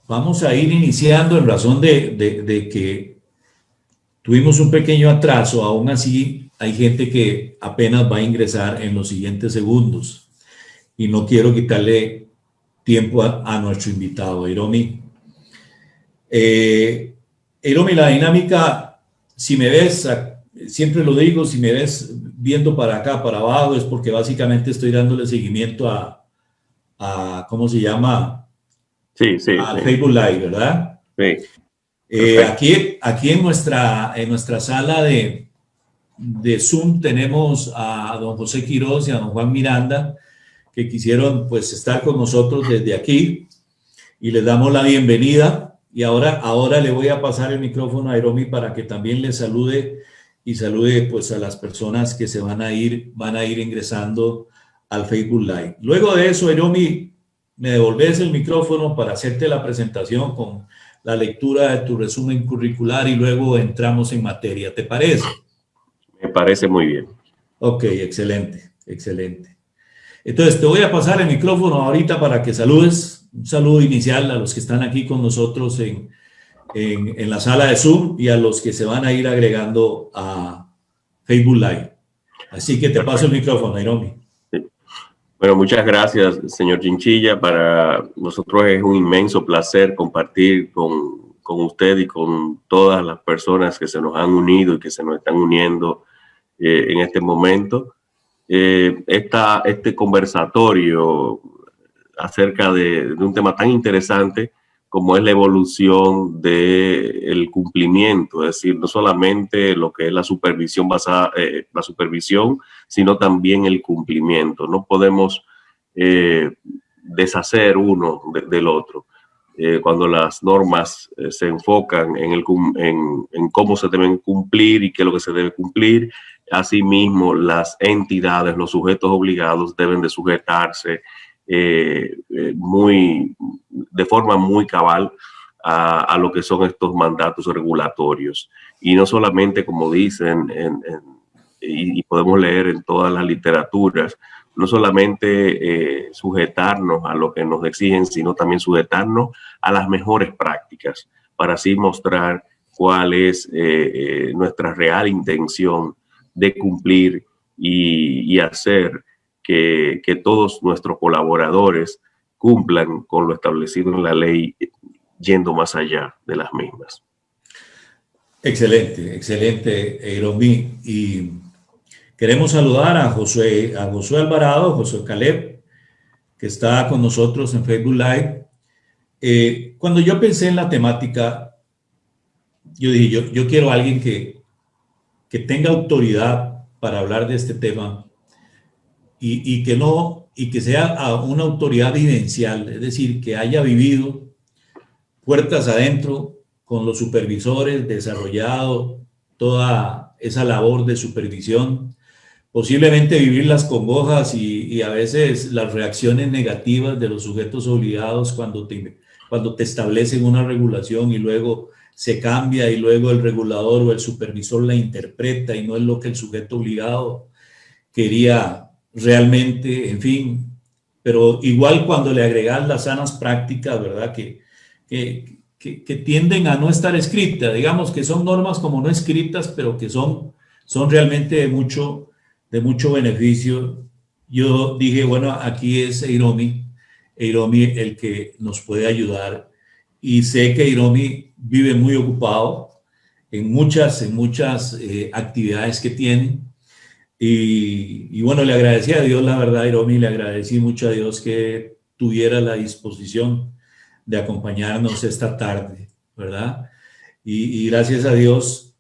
vamos a ir iniciando en razón de que tuvimos un pequeño atraso. Aún así, hay gente que apenas va a ingresar en los siguientes segundos y no quiero quitarle tiempo a nuestro invitado, Hiromi. Hiromi, la dinámica, si me ves, siempre lo digo, si me ves viendo para acá, para abajo, es porque básicamente estoy dándole seguimiento a ¿cómo se llama? Sí. Al Facebook Live, ¿verdad? Sí. Aquí en nuestra sala de Zoom tenemos a don José Quiroz y a don Juan Miranda, que quisieron pues estar con nosotros desde aquí, y les damos la bienvenida. Y ahora le voy a pasar el micrófono a Hiromi para que también les salude y salude pues a las personas que se van a ir ingresando al Facebook Live. Luego de eso, Hiromi, me devolves el micrófono para hacerte la presentación con la lectura de tu resumen curricular y luego entramos en materia. ¿Te parece? Me parece muy bien. Ok, excelente. Entonces, te voy a pasar el micrófono ahorita para que saludes. Un saludo inicial a los que están aquí con nosotros en la sala de Zoom y a los que se van a ir agregando a Facebook Live. Así que te paso el micrófono, Hiromi. Sí. Bueno, muchas gracias, señor Chinchilla. Para nosotros es un inmenso placer compartir con usted y con todas las personas que se nos han unido y que se nos están uniendo en este momento. Este conversatorio acerca de un tema tan interesante como es la evolución del cumplimiento, es decir, no solamente lo que es la supervisión sino también el cumplimiento. No podemos deshacer uno del otro. Cuando las normas se enfocan en cómo se deben cumplir y qué es lo que se debe cumplir, asimismo las entidades, los sujetos obligados deben de sujetarse de forma muy cabal a lo que son estos mandatos regulatorios. Y no solamente, como dicen, y podemos leer en todas las literaturas, no solamente sujetarnos a lo que nos exigen, sino también sujetarnos a las mejores prácticas, para así mostrar cuál es nuestra real intención de cumplir y hacer que todos nuestros colaboradores cumplan con lo establecido en la ley, yendo más allá de las mismas. Excelente, Hiromi. Y queremos saludar a Josué Alvarado, Josué Caleb, que está con nosotros en Facebook Live. Cuando yo pensé en la temática, yo dije, yo quiero a alguien que tenga autoridad para hablar de este tema y que sea una autoridad vivencial, es decir, que haya vivido puertas adentro con los supervisores, desarrollado toda esa labor de supervisión, posiblemente vivir las congojas y a veces las reacciones negativas de los sujetos obligados cuando te establecen una regulación y luego se cambia y luego el regulador o el supervisor la interpreta y no es lo que el sujeto obligado quería realmente, en fin. Pero igual cuando le agregas las sanas prácticas, ¿verdad? Que tienden a no estar escritas, digamos que son normas como no escritas, pero que son realmente de mucho beneficio. Yo dije, bueno, aquí es Hiromi el que nos puede ayudar, y sé que Hiromi vive muy ocupado en muchas actividades que tiene, y bueno, le agradecí a Dios, la verdad, Hiromi, le agradecí mucho a Dios que tuviera la disposición de acompañarnos esta tarde, ¿verdad? Y gracias a Dios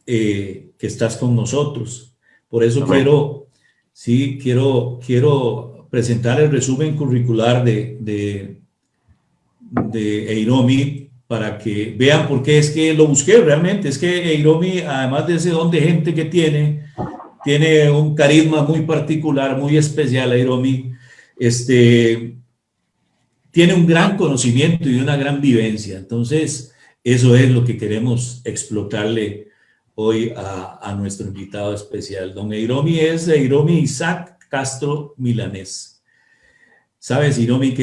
que estás con nosotros. Por eso quiero presentar el resumen curricular de Hiromi para que vean por qué es que lo busqué realmente. Es que Hiromi, además de ese don de gente que tiene un carisma muy particular, muy especial. Hiromi, tiene un gran conocimiento y una gran vivencia. Entonces, eso es lo que queremos explotarle hoy a nuestro invitado especial. Don Hiromi es Hiromi Isaac Castro Milanés. Sabes, Hiromi,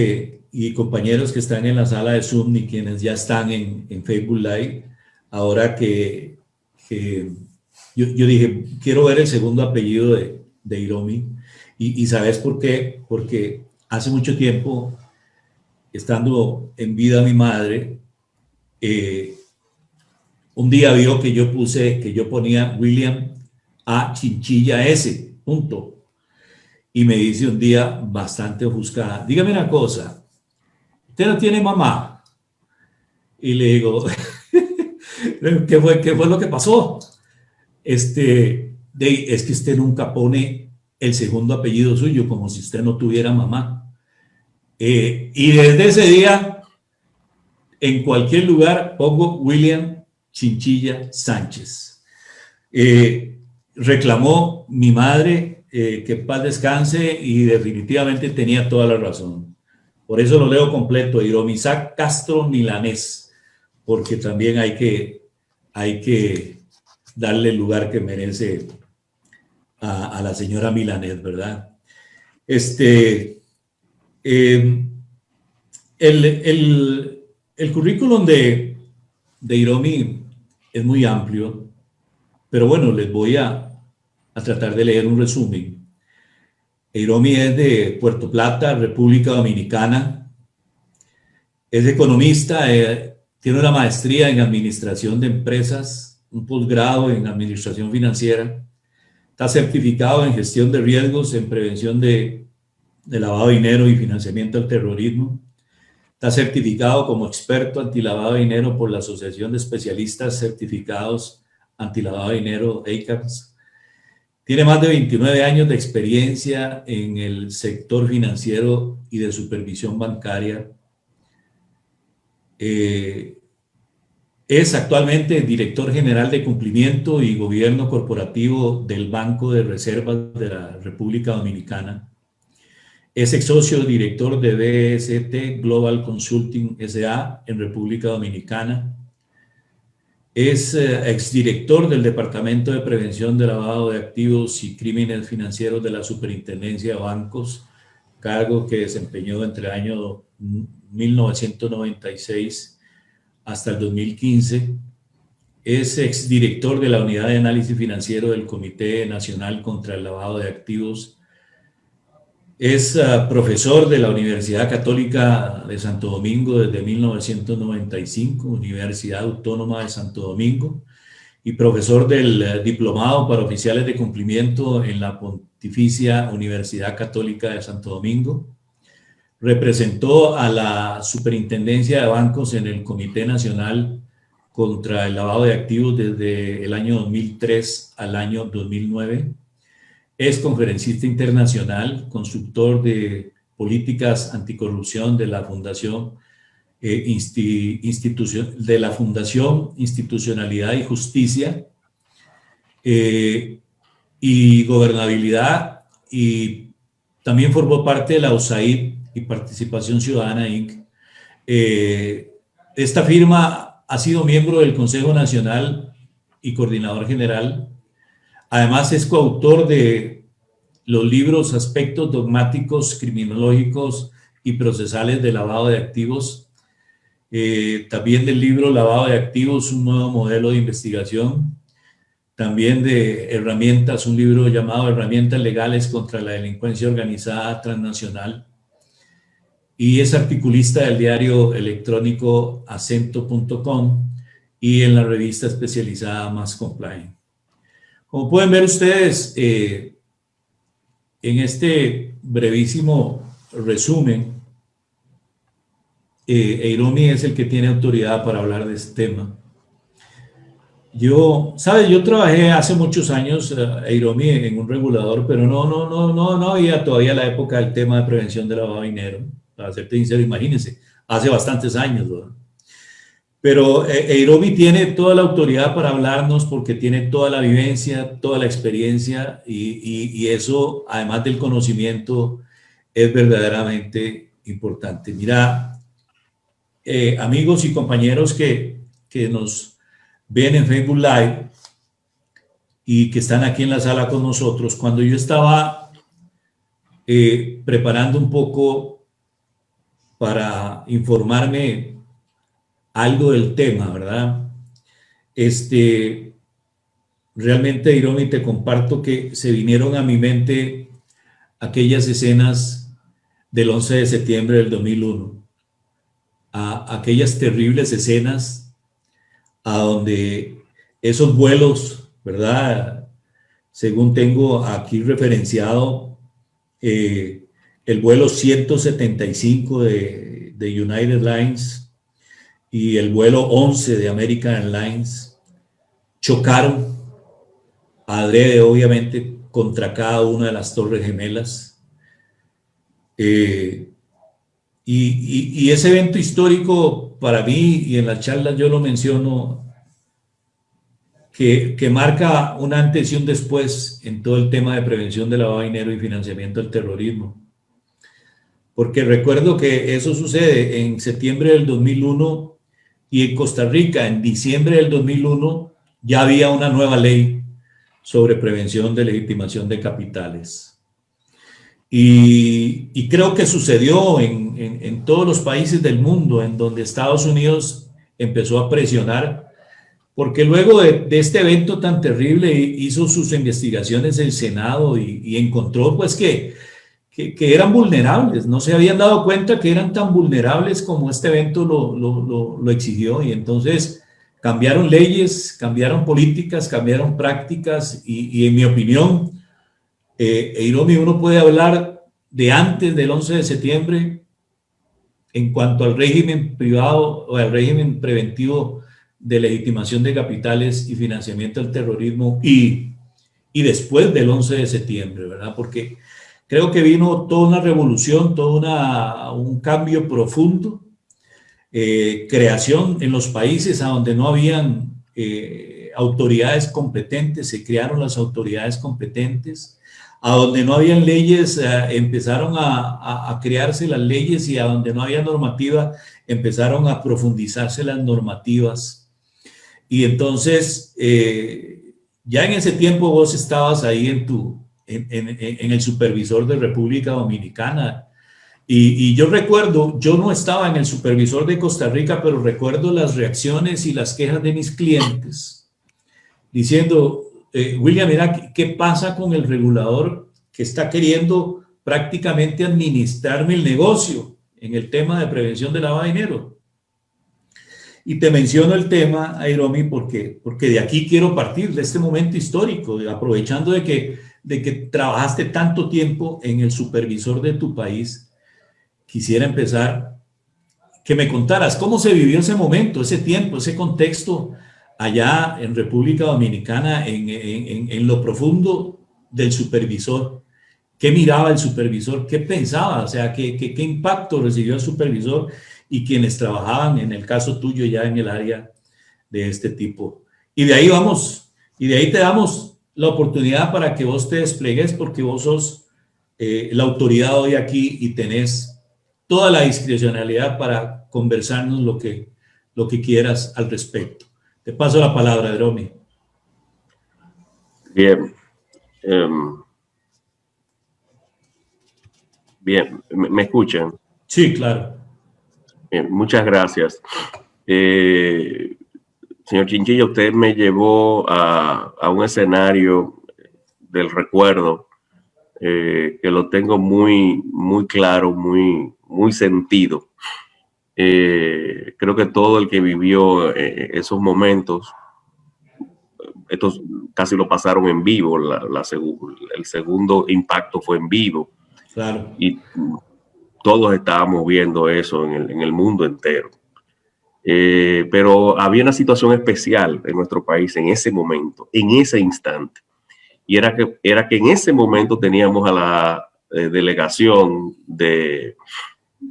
y compañeros que están en la sala de Zoom y quienes ya están en Facebook Live, ahora que yo dije, quiero ver el segundo apellido de Hiromi. Y ¿sabes por qué? Porque hace mucho tiempo, estando en vida mi madre, un día vio que yo ponía William A. Chinchilla S. Punto. Y me dice un día, bastante ofuscada, dígame una cosa, ¿usted no tiene mamá? Y le digo, ¿qué fue lo que pasó? Es que usted nunca pone el segundo apellido suyo, como si usted no tuviera mamá. Y desde ese día, en cualquier lugar, pongo William Chinchilla Sánchez. Reclamó mi madre que en paz descanse y definitivamente tenía toda la razón. Por eso lo leo completo, Hiromisac Castro Milanés, porque también hay que darle el lugar que merece a la señora Milanés, ¿verdad? El currículum de Hiromi es muy amplio, pero bueno, les voy a tratar de leer un resumen. Hiromi es de Puerto Plata, República Dominicana. Es economista, tiene una maestría en administración de empresas, un posgrado en administración financiera. Está certificado en gestión de riesgos, en prevención de lavado de dinero y financiamiento del terrorismo. Está certificado como experto antilavado de dinero por la Asociación de Especialistas Certificados Antilavado de Dinero, ACAPS. Tiene más de 29 años de experiencia en el sector financiero y de supervisión bancaria. Es actualmente director general de cumplimiento y gobierno corporativo del Banco de Reservas de la República Dominicana. Es ex socio director de BST Global Consulting S.A. en República Dominicana. Es exdirector del Departamento de Prevención de Lavado de Activos y Crímenes Financieros de la Superintendencia de Bancos, cargo que desempeñó entre el año 1996 hasta el 2015. Es exdirector de la Unidad de Análisis Financiero del Comité Nacional contra el Lavado de Activos. Es profesor de la Universidad Católica de Santo Domingo desde 1995, Universidad Autónoma de Santo Domingo, y profesor del Diplomado para Oficiales de Cumplimiento en la Pontificia Universidad Católica de Santo Domingo. Representó a la Superintendencia de Bancos en el Comité Nacional contra el Lavado de Activos desde el año 2003 al año 2009. Es conferencista internacional, consultor de políticas anticorrupción de la Fundación Institucionalidad y Justicia y Gobernabilidad, y también formó parte de la USAID y Participación Ciudadana, Inc. Esta firma ha sido miembro del Consejo Nacional y coordinador general. Además, es coautor de los libros Aspectos Dogmáticos, Criminológicos y Procesales de Lavado de Activos. También del libro Lavado de Activos, un nuevo modelo de investigación. También de herramientas, un libro llamado Herramientas Legales contra la Delincuencia Organizada Transnacional. Y es articulista del diario electrónico acento.com y en la revista especializada Más Compliant. Como pueden ver ustedes, en este brevísimo resumen, Hiromi es el que tiene autoridad para hablar de este tema. Yo trabajé hace muchos años, Hiromi, en un regulador, pero no había todavía la época del tema de prevención de lavado de dinero. Para serte sincero, imagínense, hace bastantes años, ¿verdad? Pero Hiromi tiene toda la autoridad para hablarnos porque tiene toda la vivencia, toda la experiencia y eso, además del conocimiento, es verdaderamente importante. Mira, amigos y compañeros que nos ven en Facebook Live y que están aquí en la sala con nosotros, cuando yo estaba preparando un poco para informarme algo del tema, ¿verdad? Realmente, Hiromi, te comparto que se vinieron a mi mente aquellas escenas del 11 de septiembre del 2001, aquellas terribles escenas a donde esos vuelos, ¿verdad? Según tengo aquí referenciado, el vuelo 175 de United Airlines y el vuelo 11 de American Airlines chocaron adrede, obviamente, contra cada una de las torres gemelas. Y ese evento histórico para mí, y en la charla yo lo menciono, que marca un antes y un después en todo el tema de prevención de lavado de dinero y financiamiento del terrorismo. Porque recuerdo que eso sucede en septiembre del 2001 y en Costa Rica en diciembre del 2001 ya había una nueva ley sobre prevención de legitimación de capitales. Y creo que sucedió en todos los países del mundo en donde Estados Unidos empezó a presionar, porque luego de este evento tan terrible hizo sus investigaciones el Senado y encontró pues que eran vulnerables, no se habían dado cuenta que eran tan vulnerables como este evento lo exigió, y entonces cambiaron leyes, cambiaron políticas, cambiaron prácticas y en mi opinión, Hiromi, uno puede hablar de antes del 11 de septiembre en cuanto al régimen privado o al régimen preventivo de legitimación de capitales y financiamiento del terrorismo y después del 11 de septiembre, ¿verdad? Porque creo que vino toda una revolución, un cambio profundo, creación en los países a donde no habían autoridades competentes, se crearon las autoridades competentes, a donde no habían leyes, empezaron a crearse las leyes, y a donde no había normativa, empezaron a profundizarse las normativas. Y entonces, ya en ese tiempo vos estabas ahí en el supervisor de República Dominicana. Y yo recuerdo, yo no estaba en el supervisor de Costa Rica, pero recuerdo las reacciones y las quejas de mis clientes diciendo, William, mira, ¿qué pasa con el regulador que está queriendo prácticamente administrarme el negocio en el tema de prevención de lavado de dinero? Y te menciono el tema, Hiromi, porque de aquí quiero partir, de este momento histórico, aprovechando de que trabajaste tanto tiempo en el supervisor de tu país. Quisiera empezar, que me contaras cómo se vivió ese momento, ese tiempo, ese contexto allá en República Dominicana, en lo profundo del supervisor. ¿Qué miraba el supervisor? ¿Qué pensaba? O sea, ¿qué impacto recibió el supervisor y quienes trabajaban, en el caso tuyo, ya en el área de este tipo? Y de ahí vamos, y de ahí te damos la oportunidad para que vos te despliegues, porque vos sos la autoridad hoy aquí y tenés toda la discrecionalidad para conversarnos lo que quieras al respecto. Te paso la palabra, Hiromi. Bien. Bien, ¿me escuchan? Sí, claro. Bien, muchas gracias. Señor Chinchilla, usted me llevó a un escenario del recuerdo que lo tengo muy, muy claro, muy sentido. Creo que todo el que vivió esos momentos, estos casi lo pasaron en vivo, el segundo impacto fue en vivo. Claro. Y todos estábamos viendo eso en el mundo entero. Pero había una situación especial en nuestro país en ese momento, en ese instante. Y era que en ese momento teníamos a la delegación de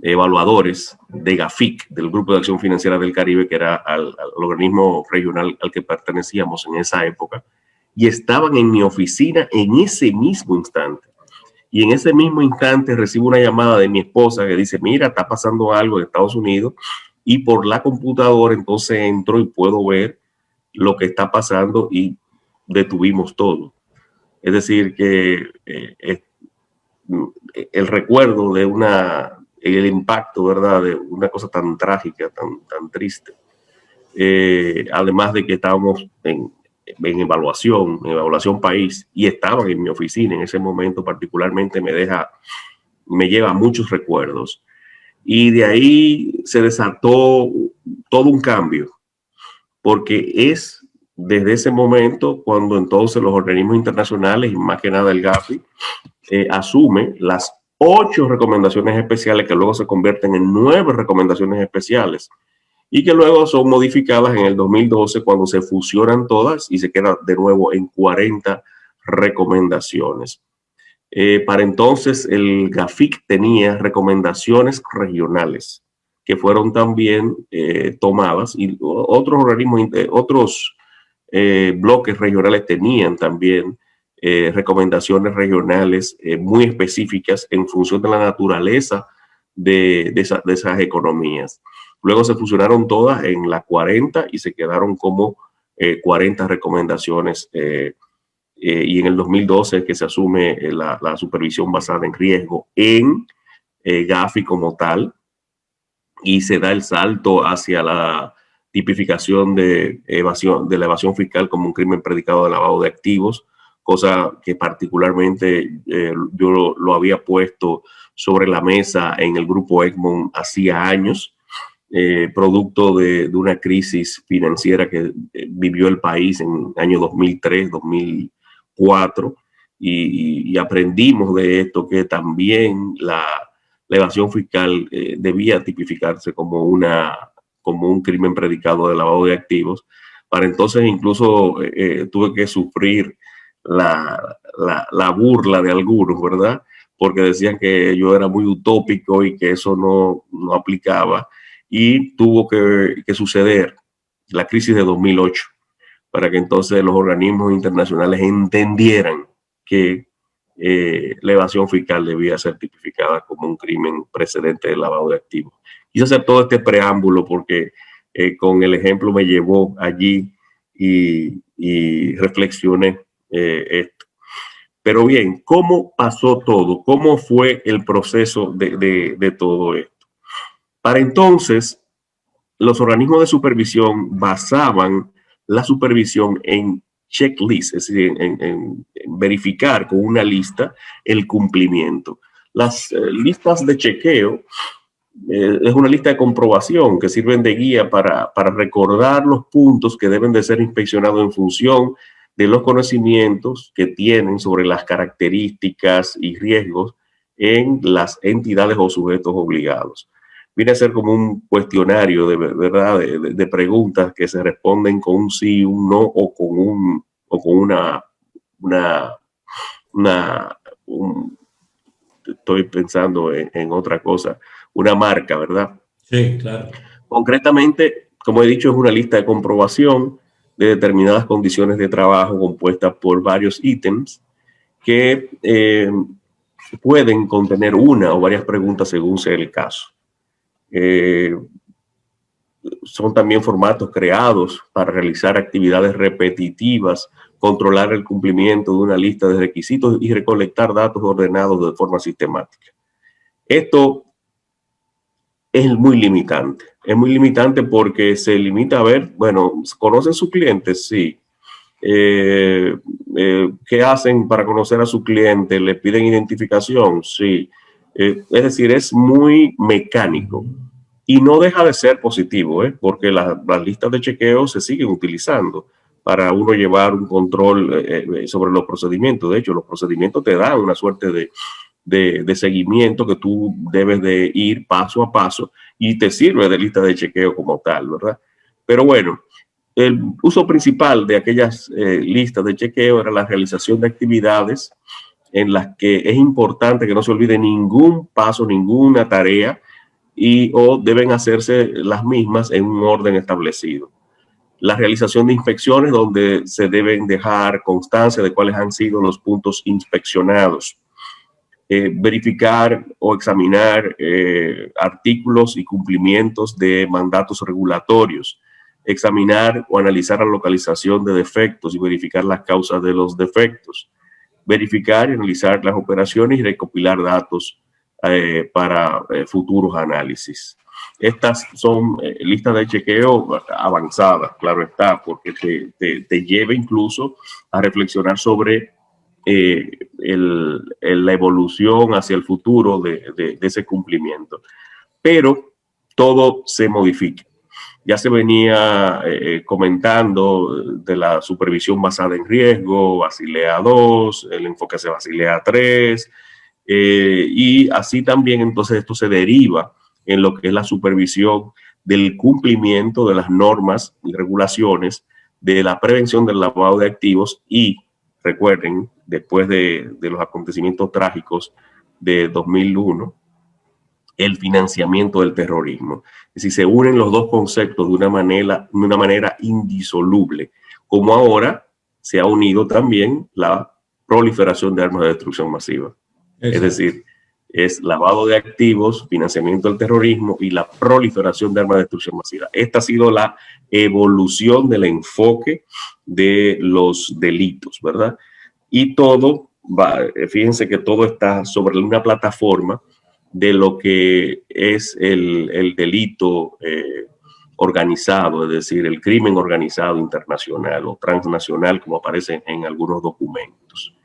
evaluadores de GAFIC, del Grupo de Acción Financiera del Caribe, que era al organismo regional al que pertenecíamos en esa época, y estaban en mi oficina en ese mismo instante. Y en ese mismo instante recibo una llamada de mi esposa que dice, mira, está pasando algo en Estados Unidos, y por la computadora entonces entro y puedo ver lo que está pasando y detuvimos todo. Es decir, que el recuerdo de el impacto, ¿verdad?, de una cosa tan trágica, tan triste. Además de que estábamos en evaluación país, y estaban en mi oficina en ese momento, particularmente me lleva muchos recuerdos. Y de ahí se desató todo un cambio, porque es desde ese momento cuando entonces los organismos internacionales, y más que nada el Gafi, asume las 8 recomendaciones especiales que luego se convierten en 9 recomendaciones especiales y que luego son modificadas en el 2012 cuando se fusionan todas y se queda de nuevo en 40 recomendaciones. Para entonces el GAFIC tenía recomendaciones regionales que fueron también tomadas, y otros organismos, otros bloques regionales tenían también recomendaciones regionales muy específicas en función de la naturaleza de esas economías. Luego se fusionaron todas en las 40 y se quedaron como 40 recomendaciones. Y en el 2012 es que se asume la supervisión basada en riesgo en GAFI como tal, y se da el salto hacia la tipificación de la evasión fiscal como un crimen predicado de lavado de activos, cosa que particularmente yo lo había puesto sobre la mesa en el grupo Egmont hacía años, producto de una crisis financiera que vivió el país en el año 2003, 2004, y aprendimos de esto que también la evasión fiscal debía tipificarse como un crimen predicado de lavado de activos. Para entonces incluso tuve que sufrir la burla de algunos, ¿verdad? Porque decían que yo era muy utópico y que eso no aplicaba, y tuvo que suceder la crisis de 2008 para que entonces los organismos internacionales entendieran que la evasión fiscal debía ser tipificada como un crimen precedente de lavado de activos. Quise hacer todo este preámbulo porque con el ejemplo me llevó allí y reflexioné esto. Pero bien, ¿cómo pasó todo? ¿Cómo fue el proceso de todo esto? Para entonces, los organismos de supervisión basaban la supervisión en checklist, es decir, en verificar con una lista el cumplimiento. Las listas de chequeo es una lista de comprobación que sirven de guía para recordar los puntos que deben de ser inspeccionados en función de los conocimientos que tienen sobre las características y riesgos en las entidades o sujetos obligados. Viene a ser como un cuestionario de preguntas que se responden con un sí, un no, o con estoy pensando en otra cosa, una marca, ¿verdad? Sí, claro. Concretamente, como he dicho, es una lista de comprobación de determinadas condiciones de trabajo compuesta por varios ítems que pueden contener una o varias preguntas según sea el caso. Son también formatos creados para realizar actividades repetitivas, controlar el cumplimiento de una lista de requisitos y recolectar datos ordenados de forma sistemática. Esto es muy limitante. Es muy limitante porque se limita a ver, bueno, ¿conocen sus clientes? Sí. ¿Qué hacen para conocer a su cliente? ¿Le piden identificación? Sí. Es decir, es muy mecánico. Y no deja de ser positivo, porque las listas de chequeo se siguen utilizando para uno llevar un control sobre los procedimientos. De hecho, los procedimientos te dan una suerte de seguimiento que tú debes de ir paso a paso y te sirve de lista de chequeo como tal, ¿verdad? Pero bueno, el uso principal de aquellas listas de chequeo era la realización de actividades en las que es importante que no se olvide ningún paso, ninguna tarea, o deben hacerse las mismas en un orden establecido. La realización de inspecciones donde se deben dejar constancia de cuáles han sido los puntos inspeccionados. Verificar o examinar artículos y cumplimientos de mandatos regulatorios. Examinar o analizar la localización de defectos y verificar las causas de los defectos. Verificar y analizar las operaciones y recopilar datos para futuros análisis. Estas son listas de chequeo avanzadas, claro está, porque te lleva incluso a reflexionar sobre la evolución hacia el futuro de ese cumplimiento. Pero todo se modifica. Ya se venía comentando de la supervisión basada en riesgo, Basilea II, el enfoque hacia Basilea III, y así también entonces esto se deriva en lo que es la supervisión del cumplimiento de las normas y regulaciones de la prevención del lavado de activos y, recuerden, después de los acontecimientos trágicos de 2001, el financiamiento del terrorismo. Es decir, se unen los dos conceptos de una manera indisoluble, como ahora se ha unido también la proliferación de armas de destrucción masiva. Exacto. Es decir, es lavado de activos, financiamiento del terrorismo y la proliferación de armas de destrucción masiva. Esta ha sido la evolución del enfoque de los delitos, ¿verdad? Y todo, fíjense que todo está sobre una plataforma de lo que es el delito organizado, es decir, el crimen organizado internacional o transnacional, como aparece en algunos documentos.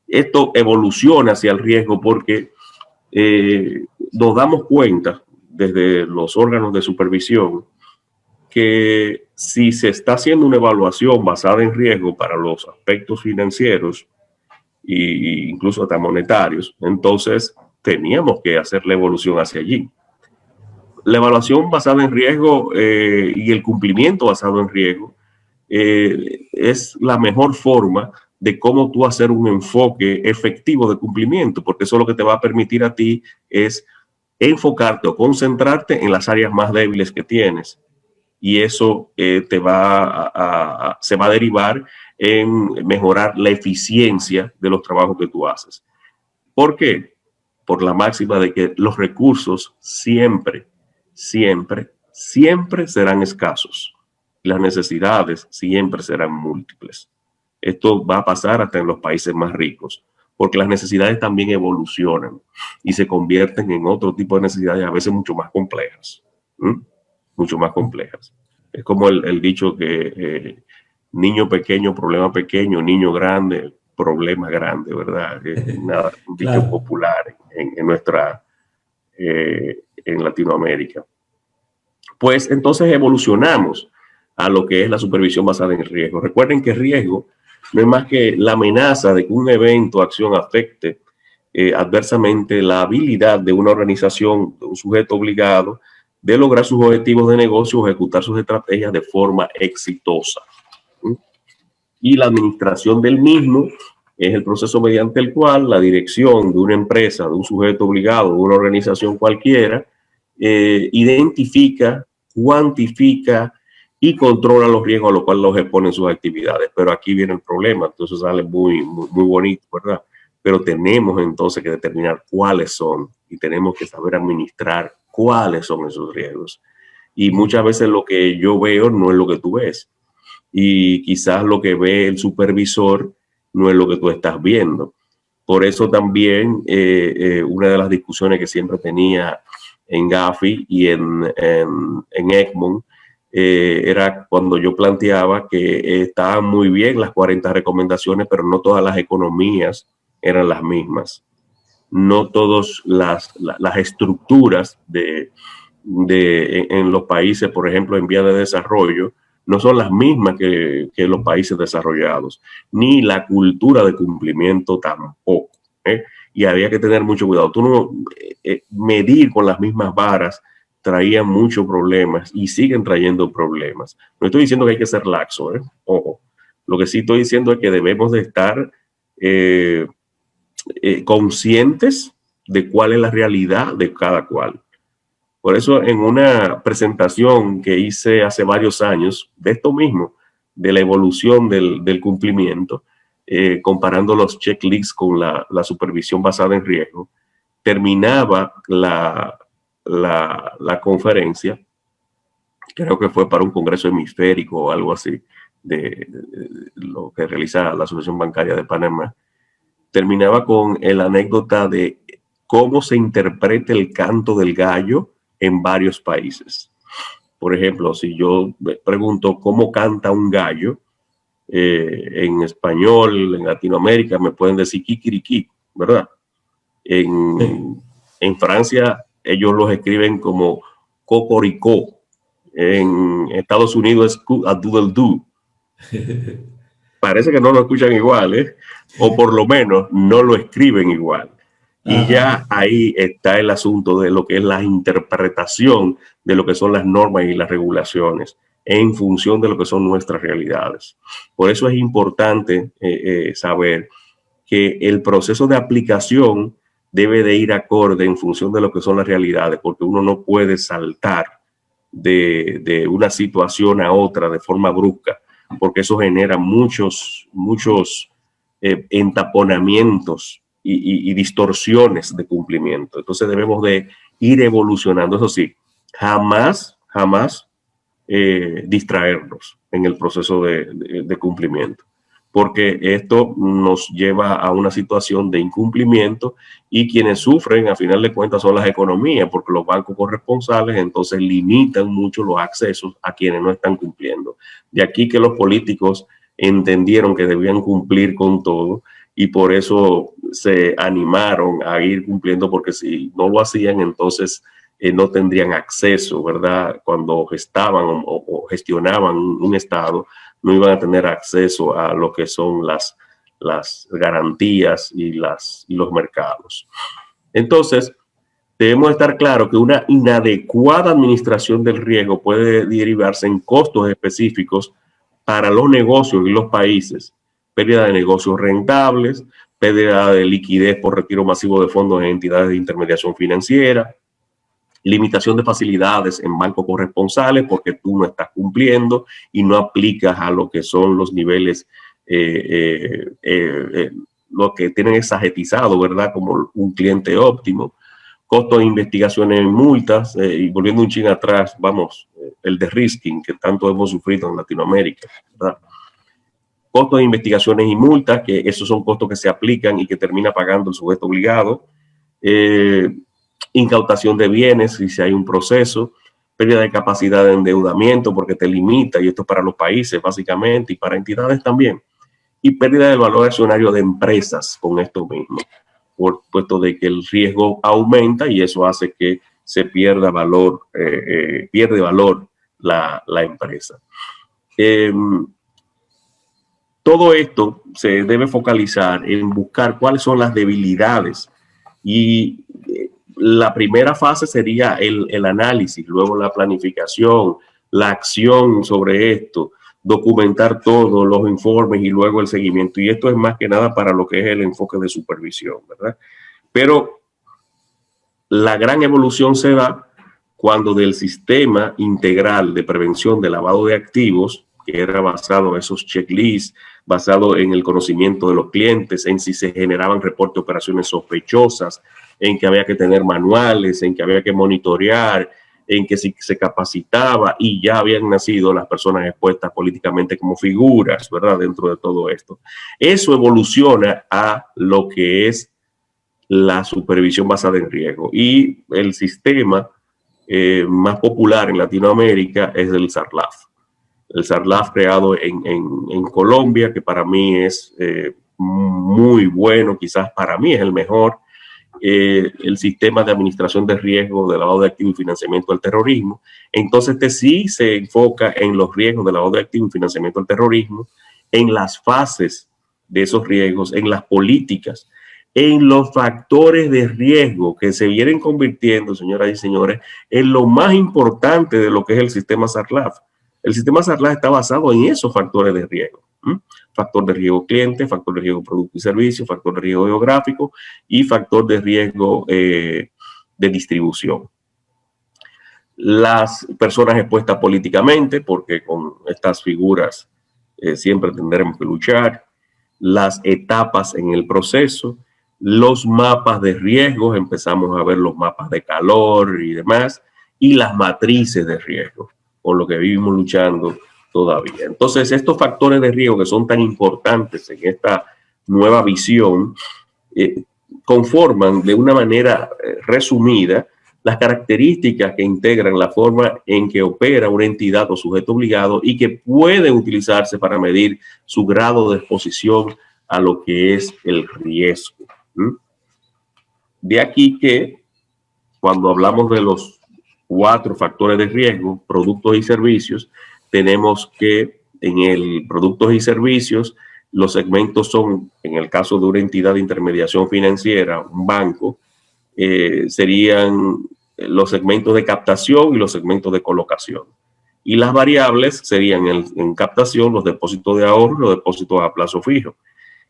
Esto evoluciona hacia el riesgo porque nos damos cuenta desde los órganos de supervisión que si se está haciendo una evaluación basada en riesgo para los aspectos financieros e incluso hasta monetarios, entonces teníamos que hacer la evolución hacia allí. La evaluación basada en riesgo y el cumplimiento basado en riesgo es la mejor forma de cómo tú hacer un enfoque efectivo de cumplimiento, porque eso lo que te va a permitir a ti es enfocarte o concentrarte en las áreas más débiles que tienes. Y eso se va a derivar en mejorar la eficiencia de los trabajos que tú haces. ¿Por qué? Por la máxima de que los recursos siempre serán escasos. Las necesidades siempre serán múltiples. Esto va a pasar hasta en los países más ricos, porque las necesidades también evolucionan y se convierten en otro tipo de necesidades a veces mucho más complejas. Mucho más complejas. Es como el dicho que niño pequeño, problema pequeño, niño grande, problema grande, ¿verdad? Un dicho claro. Popular en Latinoamérica. Pues entonces evolucionamos a lo que es la supervisión basada en riesgo. Recuerden que riesgo no es más que la amenaza de que un evento o acción afecte adversamente la habilidad de una organización, de un sujeto obligado, de lograr sus objetivos de negocio o ejecutar sus estrategias de forma exitosa. Y la administración del mismo es el proceso mediante el cual la dirección de una empresa, de un sujeto obligado, de una organización cualquiera, identifica, cuantifica y controla los riesgos a los cuales los expone en sus actividades. Pero aquí viene el problema, entonces sale muy bonito, ¿verdad? Pero tenemos entonces que determinar cuáles son y tenemos que saber administrar cuáles son esos riesgos. Y muchas veces lo que yo veo no es lo que tú ves. Y quizás lo que ve el supervisor no es lo que tú estás viendo. Por eso también una de las discusiones que siempre tenía en Gafi y en Egmont era cuando yo planteaba que estaban muy bien las 40 recomendaciones, pero no todas las economías eran las mismas. No todas las estructuras en los países, por ejemplo, en vías de desarrollo, no son las mismas que los países desarrollados, ni la cultura de cumplimiento tampoco. Y había que tener mucho cuidado. Tú no medir con las mismas varas traía muchos problemas y siguen trayendo problemas. No estoy diciendo que hay que ser laxo, ojo. Lo que sí estoy diciendo es que debemos de estar conscientes de cuál es la realidad de cada cual. Por eso en una presentación que hice hace varios años de esto mismo, de la evolución del cumplimiento, comparando los checklists con la supervisión basada en riesgo, terminaba la conferencia, creo que fue para un congreso hemisférico o algo así, de lo que realiza la Asociación Bancaria de Panamá, terminaba con la anécdota de cómo se interpreta el canto del gallo en varios países. Por ejemplo, si yo pregunto cómo canta un gallo, en español, en Latinoamérica, me pueden decir kikiriki, ¿verdad? En Francia, ellos los escriben como cocoricó. En Estados Unidos es a doodle doo. Parece que no lo escuchan igual, ¿eh? O por lo menos no lo escriben igual. Y ya ahí está el asunto de lo que es la interpretación de lo que son las normas y las regulaciones en función de lo que son nuestras realidades. Por eso es importante saber que el proceso de aplicación debe de ir acorde en función de lo que son las realidades, porque uno no puede saltar de una situación a otra de forma brusca, porque eso genera muchos entaponamientos y distorsiones de cumplimiento. Entonces debemos de ir evolucionando. Eso sí, jamás distraernos en el proceso de cumplimiento, porque esto nos lleva a una situación de incumplimiento y quienes sufren a final de cuentas son las economías, porque los bancos corresponsales entonces limitan mucho los accesos a quienes no están cumpliendo. De aquí que los políticos entendieron que debían cumplir con todo y por eso se animaron a ir cumpliendo, porque si no lo hacían entonces no tendrían acceso, ¿verdad? Cuando gestaban o gestionaban un estado, no iban a tener acceso a lo que son las garantías y los mercados. Entonces, debemos estar claros que una inadecuada administración del riesgo puede derivarse en costos específicos para los negocios y los países, pérdida de negocios rentables, pérdida de liquidez por retiro masivo de fondos en entidades de intermediación financiera, limitación de facilidades en bancos corresponsales porque tú no estás cumpliendo y no aplicas a lo que son los niveles, lo que tienen exagetizado, ¿verdad? Como un cliente óptimo. Costos de investigaciones y multas, y volviendo un chin atrás, vamos, el de risking que tanto hemos sufrido en Latinoamérica, ¿verdad? Costos de investigaciones y multas, que esos son costos que se aplican y que termina pagando el sujeto obligado. Incautación de bienes, si hay un proceso, pérdida de capacidad de endeudamiento porque te limita, y esto es para los países básicamente y para entidades también, y pérdida del valor accionario de empresas con esto mismo, por puesto de que el riesgo aumenta y eso hace que se pierda valor, pierde valor la empresa. Todo esto se debe focalizar en buscar cuáles son las debilidades y la primera fase sería el análisis, luego la planificación, la acción sobre esto, documentar todos los informes y luego el seguimiento. Y esto es más que nada para lo que es el enfoque de supervisión, ¿verdad? Pero la gran evolución se da cuando del sistema integral de prevención de lavado de activos, que era basado en esos checklists, basado en el conocimiento de los clientes, en si se generaban reportes de operaciones sospechosas, en que había que tener manuales, en que había que monitorear, en que si se capacitaba y ya habían nacido las personas expuestas políticamente como figuras, ¿verdad? Dentro de todo esto. Eso evoluciona a lo que es la supervisión basada en riesgo. Y el sistema más popular en Latinoamérica es el SARLAF. El SARLAF creado en Colombia, que para mí es muy bueno, quizás para mí es el mejor. El sistema de administración de riesgo de lavado de activos y financiamiento del terrorismo. Entonces, este sí se enfoca en los riesgos de lavado de activos y financiamiento del terrorismo, en las fases de esos riesgos, en las políticas, en los factores de riesgo que se vienen convirtiendo, señoras y señores, en lo más importante de lo que es el sistema SARLAF. El sistema SARLAF está basado en esos factores de riesgo. Factor de riesgo cliente, factor de riesgo producto y servicio, factor de riesgo geográfico y factor de riesgo de distribución. Las personas expuestas políticamente, porque con estas figuras siempre tendremos que luchar, las etapas en el proceso, los mapas de riesgos, empezamos a ver los mapas de calor y demás, y las matrices de riesgo, con lo que vivimos luchando todavía. Entonces, estos factores de riesgo que son tan importantes en esta nueva visión, conforman de una manera resumida las características que integran la forma en que opera una entidad o sujeto obligado y que pueden utilizarse para medir su grado de exposición a lo que es el riesgo. De aquí que cuando hablamos de los 4 factores de riesgo, productos y servicios, tenemos que en el productos y servicios los segmentos son, en el caso de una entidad de intermediación financiera, un banco, serían los segmentos de captación y los segmentos de colocación. Y las variables serían en captación los depósitos de ahorro y los depósitos a plazo fijo.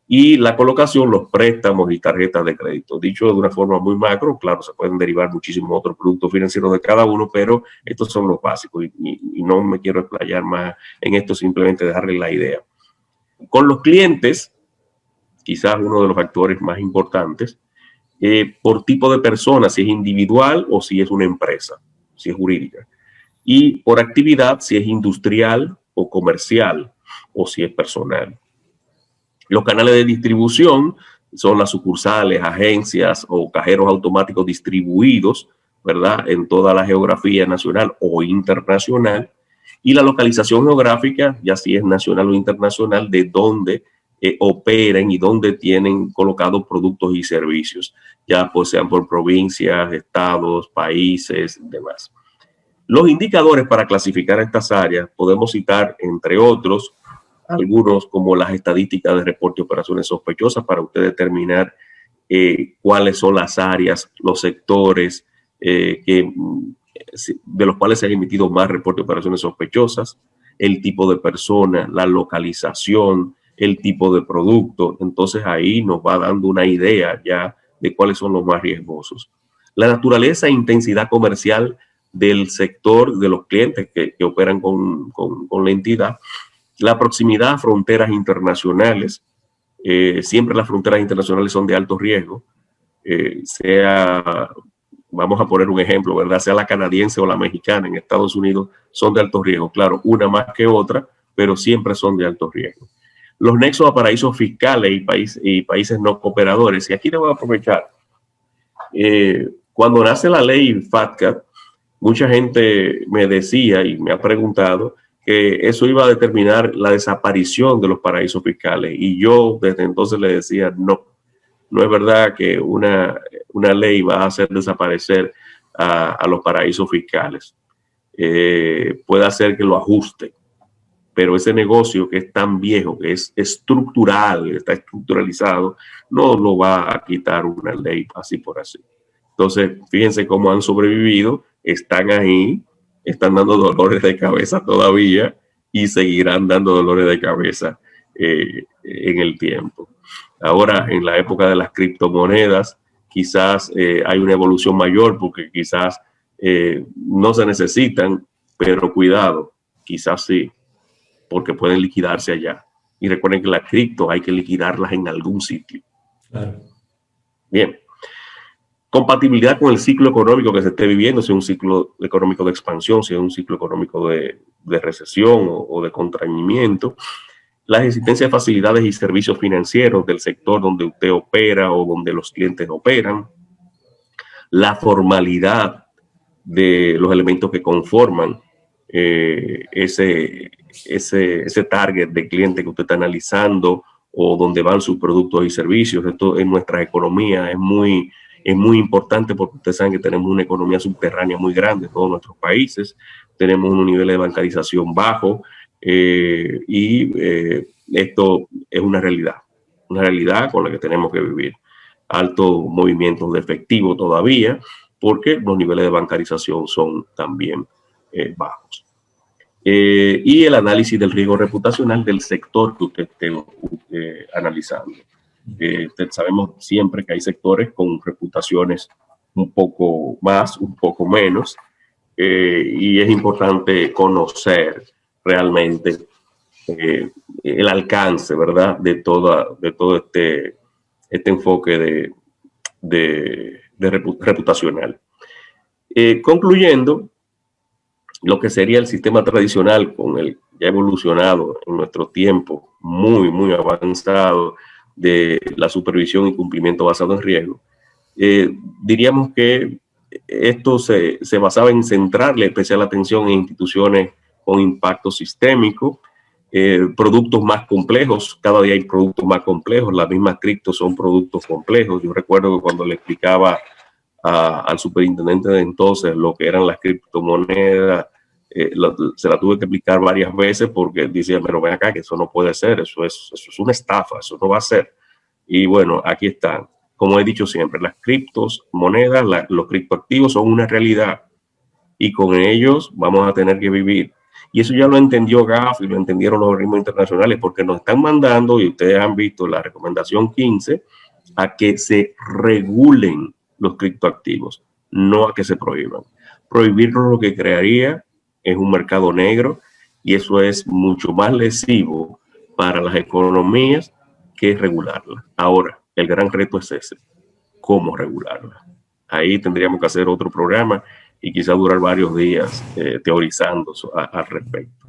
Y la colocación, los préstamos y tarjetas de crédito. Dicho de una forma muy macro, claro, se pueden derivar muchísimos otros productos financieros de cada uno, pero estos son los básicos y no me quiero explayar más en esto, simplemente dejarles la idea. Con los clientes, quizás uno de los factores más importantes, por tipo de persona, si es individual o si es una empresa, si es jurídica. Y por actividad, si es industrial o comercial o si es personal. Los canales de distribución son las sucursales, agencias o cajeros automáticos distribuidos, ¿verdad?, en toda la geografía nacional o internacional. Y la localización geográfica, ya si es nacional o internacional, de dónde operen y dónde tienen colocados productos y servicios, ya pues sean por provincias, estados, países, demás. Los indicadores para clasificar estas áreas podemos citar, entre otros, algunos como las estadísticas de reporte de operaciones sospechosas para usted determinar cuáles son las áreas, los sectores de los cuales se han emitido más reportes de operaciones sospechosas, el tipo de persona, la localización, el tipo de producto. Entonces ahí nos va dando una idea ya de cuáles son los más riesgosos. La naturaleza e intensidad comercial del sector de los clientes que operan con la entidad. La proximidad a fronteras internacionales, siempre las fronteras internacionales son de alto riesgo, vamos a poner un ejemplo, ¿verdad? Sea la canadiense o la mexicana en Estados Unidos, son de alto riesgo. Claro, una más que otra, pero siempre son de alto riesgo. Los nexos a paraísos fiscales y países no cooperadores. Y aquí le voy a aprovechar. Cuando nace la ley FATCA, mucha gente me decía y me ha preguntado que eso iba a determinar la desaparición de los paraísos fiscales. Y yo desde entonces le decía, no es verdad que una ley va a hacer desaparecer a los paraísos fiscales. Puede hacer que lo ajuste, pero ese negocio que es tan viejo, que es estructural, está estructuralizado, no lo va a quitar una ley así por así. Entonces, fíjense cómo han sobrevivido, están ahí, están dando dolores de cabeza todavía y seguirán dando dolores de cabeza en el tiempo. Ahora, en la época de las criptomonedas, quizás hay una evolución mayor porque quizás no se necesitan, pero cuidado, quizás sí, porque pueden liquidarse allá. Y recuerden que las cripto hay que liquidarlas en algún sitio. Claro. Bien. Compatibilidad con el ciclo económico que se esté viviendo, si es un ciclo económico de expansión, si es un ciclo económico de recesión o de contrañimiento. La existencia de facilidades y servicios financieros del sector donde usted opera o donde los clientes operan. La formalidad de los elementos que conforman ese target de cliente que usted está analizando o donde van sus productos y servicios. Esto en nuestra economía es muy importante porque ustedes saben que tenemos una economía subterránea muy grande en todos nuestros países, tenemos un nivel de bancarización bajo y esto es una realidad con la que tenemos que vivir. Altos movimientos de efectivo todavía porque los niveles de bancarización son también bajos. Y el análisis del riesgo reputacional del sector que usted esté analizando. Sabemos siempre que hay sectores con reputaciones un poco más, un poco menos, y es importante conocer realmente el alcance, ¿verdad?, de todo este enfoque reputacional. Concluyendo, lo que sería el sistema tradicional con el ya evolucionado en nuestro tiempo, muy, muy avanzado, de la supervisión y cumplimiento basado en riesgo. Diríamos que esto se basaba en centrarle especial atención en instituciones con impacto sistémico, productos más complejos. Cada día hay productos más complejos, las mismas criptos son productos complejos. Yo recuerdo que cuando le explicaba al superintendente de entonces lo que eran las criptomonedas, se la tuve que explicar varias veces porque decía, pero ven acá, que eso no puede ser, eso es una estafa, eso no va a ser. Y bueno, aquí están. Como he dicho siempre, las criptomonedas, los criptoactivos son una realidad y con ellos vamos a tener que vivir. Y eso ya lo entendió GAF y lo entendieron los organismos internacionales porque nos están mandando, y ustedes han visto la recomendación 15, a que se regulen los criptoactivos, no a que se prohíban. Prohibirlo lo que crearía es un mercado negro y eso es mucho más lesivo para las economías que regularla. Ahora, el gran reto es ese, cómo regularla. Ahí tendríamos que hacer otro programa y quizá durar varios días teorizando al respecto.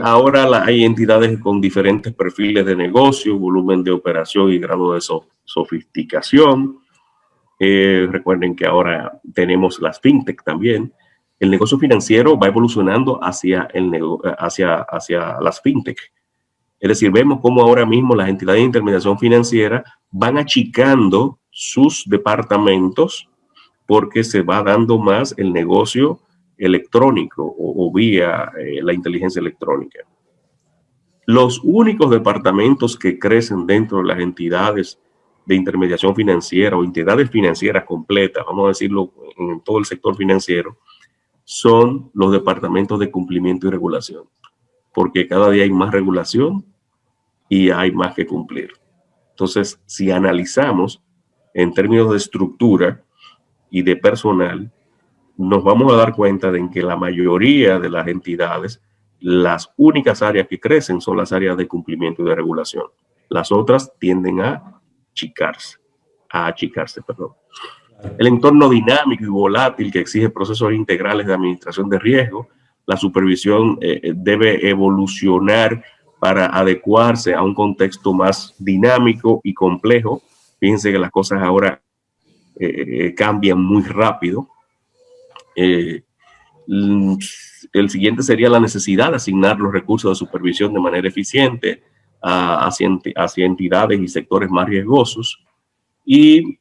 Ahora hay entidades con diferentes perfiles de negocio, volumen de operación y grado de sofisticación. Recuerden que ahora tenemos las fintech también. El negocio financiero va evolucionando hacia las fintech. Es decir, vemos cómo ahora mismo las entidades de intermediación financiera van achicando sus departamentos porque se va dando más el negocio electrónico o vía la inteligencia electrónica. Los únicos departamentos que crecen dentro de las entidades de intermediación financiera o entidades financieras completas, vamos a decirlo en todo el sector financiero, son los departamentos de cumplimiento y regulación, porque cada día hay más regulación y hay más que cumplir. Entonces, si analizamos en términos de estructura y de personal, nos vamos a dar cuenta de que la mayoría de las entidades, las únicas áreas que crecen son las áreas de cumplimiento y de regulación. Las otras tienden a achicarse. El entorno dinámico y volátil que exige procesos integrales de administración de riesgo, la supervisión debe evolucionar para adecuarse a un contexto más dinámico y complejo. Fíjense que las cosas ahora cambian muy rápido. El siguiente sería la necesidad de asignar los recursos de supervisión de manera eficiente hacia entidades y sectores más riesgosos. Y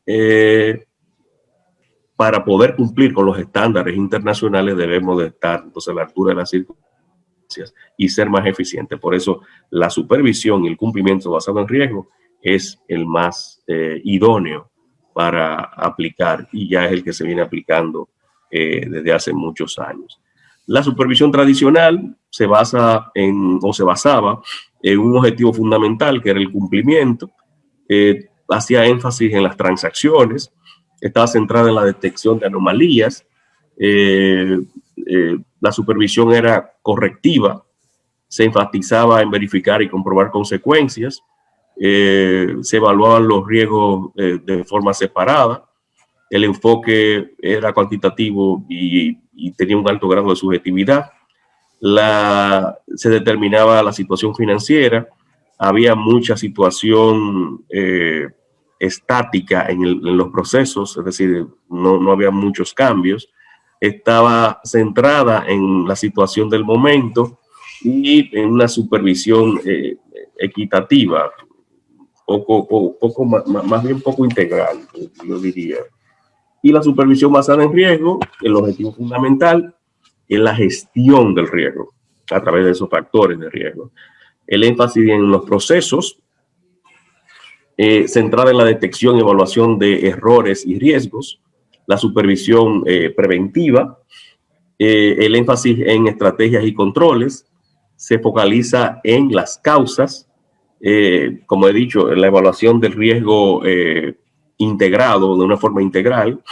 para poder cumplir con los estándares internacionales debemos de estar entonces a la altura de las circunstancias y ser más eficientes. Por eso la supervisión y el cumplimiento basado en riesgo es el más idóneo para aplicar y ya es el que se viene aplicando desde hace muchos años. La supervisión tradicional se basaba en un objetivo fundamental que era el cumplimiento, hacía énfasis en las transacciones, estaba centrada en la detección de anomalías, la supervisión era correctiva, se enfatizaba en verificar y comprobar consecuencias, se evaluaban los riesgos de forma separada, el enfoque era cuantitativo y tenía un alto grado de subjetividad, se determinaba la situación financiera, había mucha situación estática en los procesos, es decir, no había muchos cambios, estaba centrada en la situación del momento y en una supervisión equitativa, más bien poco integral, yo diría. Y la supervisión basada en riesgo, el objetivo fundamental es la gestión del riesgo a través de esos factores de riesgo. El énfasis en los procesos, centrada en la detección y evaluación de errores y riesgos, la supervisión preventiva, el énfasis en estrategias y controles, se focaliza en las causas, como he dicho, en la evaluación del riesgo integrado de una forma integral,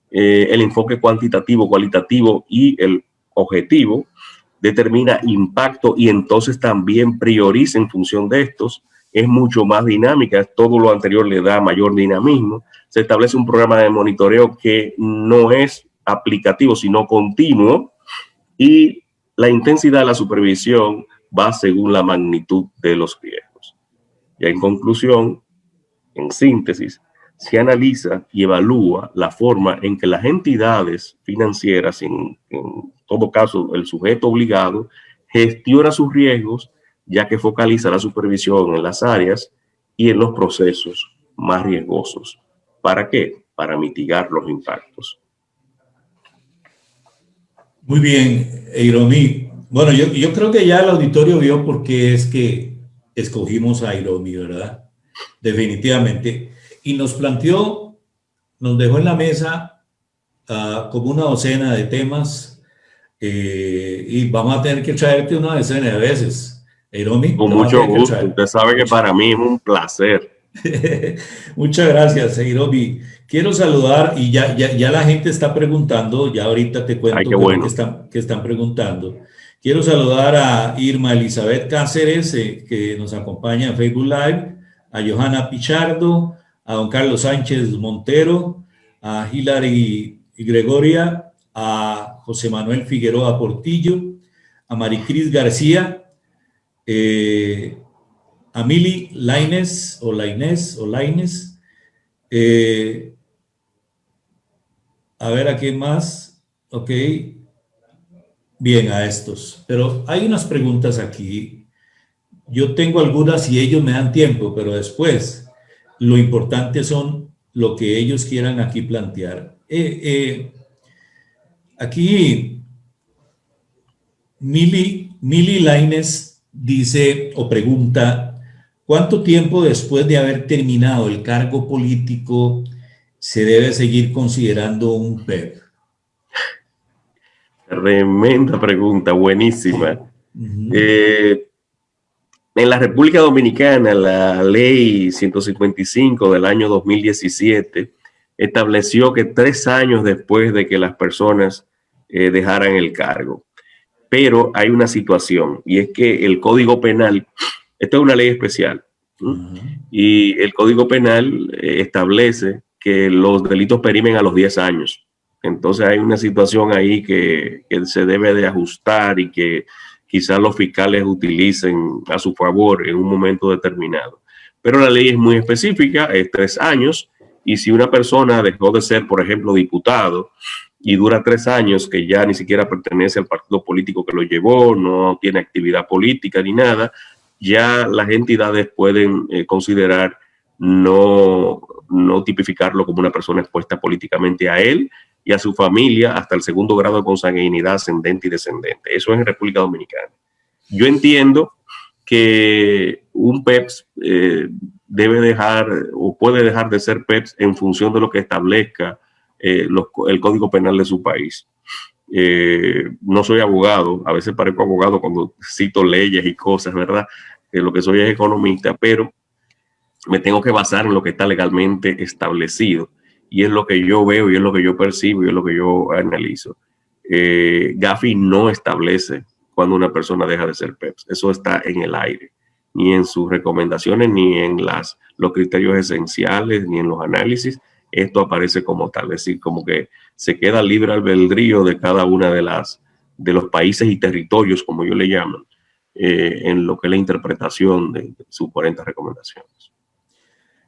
el enfoque cuantitativo, cualitativo y el objetivo, determina impacto y entonces también prioriza en función de estos, es mucho más dinámica, todo lo anterior le da mayor dinamismo, se establece un programa de monitoreo que no es aplicativo sino continuo y la intensidad de la supervisión va según la magnitud de los riesgos. Y en conclusión, en síntesis, se analiza y evalúa la forma en que las entidades financieras, en todo caso el sujeto obligado, gestiona sus riesgos, ya que focaliza la supervisión en las áreas y en los procesos más riesgosos. ¿Para qué? Para mitigar los impactos. Muy bien, Eiromi. Bueno, yo creo que ya el auditorio vio por qué es que escogimos a Eiromi, ¿verdad? Definitivamente. Y nos planteó, nos dejó en la mesa como una docena de temas y vamos a tener que traerte una decena de veces. Eiromi, Con te vamos a mucho tener que gusto. traer. Usted sabe que para mí es un placer. Muchas gracias, Eirobi. Quiero saludar y ya la gente está preguntando, ya ahorita te Ay, cuento qué qué es lo bueno. que están preguntando. Quiero saludar a Irma Elizabeth Cáceres, que nos acompaña en Facebook Live, a Johanna Pichardo, a don Carlos Sánchez Montero, a Hilary y Gregoria, a José Manuel Figueroa Portillo, a Maricris García, a Mili Laines o Laines, a ver a quién más, ok, bien a estos, pero hay unas preguntas aquí, yo tengo algunas y ellos me dan tiempo, pero después lo importante son lo que ellos quieran aquí plantear. Aquí Mili Laines dice o pregunta, ¿cuánto tiempo después de haber terminado el cargo político se debe seguir considerando un PEP? Tremenda pregunta, buenísima. Sí. Uh-huh. En la República Dominicana, la ley 155 del año 2017 estableció que 3 años después de que las personas dejaran el cargo. Pero hay una situación, y es que el Código Penal, esta es una ley especial, Uh-huh. y el Código Penal establece que los delitos perimen a los 10 años. Entonces hay una situación ahí que se debe de ajustar y que quizás los fiscales utilicen a su favor en un momento determinado. Pero la ley es muy específica, es 3 años, y si una persona dejó de ser, por ejemplo, diputado y dura 3 años, que ya ni siquiera pertenece al partido político que lo llevó, no tiene actividad política ni nada, ya las entidades pueden considerar no tipificarlo como una persona expuesta políticamente a él y a su familia hasta el 2º grado de consanguinidad ascendente y descendente. Eso es en República Dominicana. Yo entiendo que un PEPS debe dejar o puede dejar de ser PEPS en función de lo que establezca el Código Penal de su país. No soy abogado, a veces parezco abogado cuando cito leyes y cosas, ¿verdad? Lo que soy es economista, pero me tengo que basar en lo que está legalmente establecido y es lo que yo veo y es lo que yo percibo y es lo que yo analizo. Gafi no establece cuando una persona deja de ser PEPS, eso está en el aire, ni en sus recomendaciones, ni en los criterios esenciales, ni en los análisis. Esto aparece como tal, es decir, como que se queda libre albedrío de cada una de los países y territorios, como yo le llamo, en lo que es la interpretación de sus 40 recomendaciones.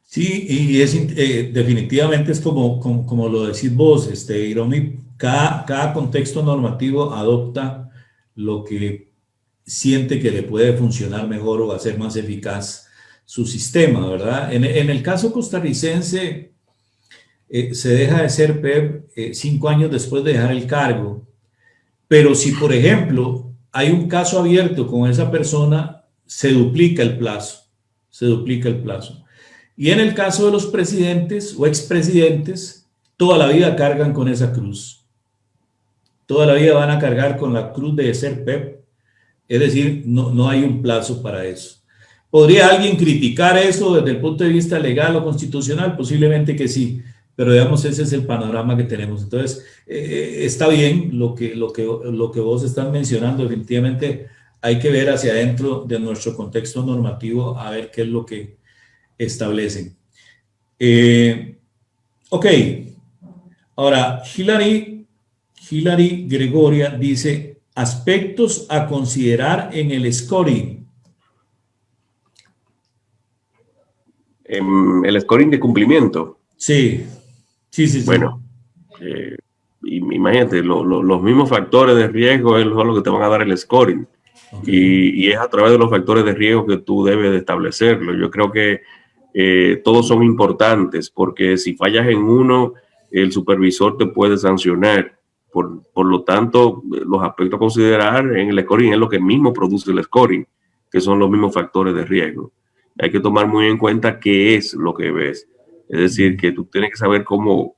Sí, y definitivamente es como lo decís vos, Hiromi, cada contexto normativo adopta lo que siente que le puede funcionar mejor o hacer más eficaz su sistema, ¿verdad? En el caso costarricense, se deja de ser PEP 5 años después de dejar el cargo, pero si, por ejemplo, hay un caso abierto con esa persona, se duplica el plazo, se duplica el plazo. Y en el caso de los presidentes o expresidentes, toda la vida cargan con esa cruz. Toda la vida van a cargar con la cruz de ser PEP. Es decir, no hay un plazo para eso. ¿Podría alguien criticar eso desde el punto de vista legal o constitucional? Posiblemente que sí, pero digamos, ese es el panorama que tenemos. Entonces, está bien lo que vos estás mencionando. Definitivamente hay que ver hacia adentro de nuestro contexto normativo a ver qué es lo que establecen. Ok, ahora Hilary Gregoria dice aspectos a considerar en el scoring. El scoring de cumplimiento. Sí, sí. Bueno, imagínate, los mismos factores de riesgo es lo que te van a dar el scoring. Okay. Y es a través de los factores de riesgo que tú debes de establecerlo. Yo creo que todos son importantes, porque si fallas en uno, el supervisor te puede sancionar. Por lo tanto, los aspectos a considerar en el scoring es lo que mismo produce el scoring, que son los mismos factores de riesgo. Hay que tomar muy en cuenta qué es lo que ves. Es decir, que tú tienes que saber cómo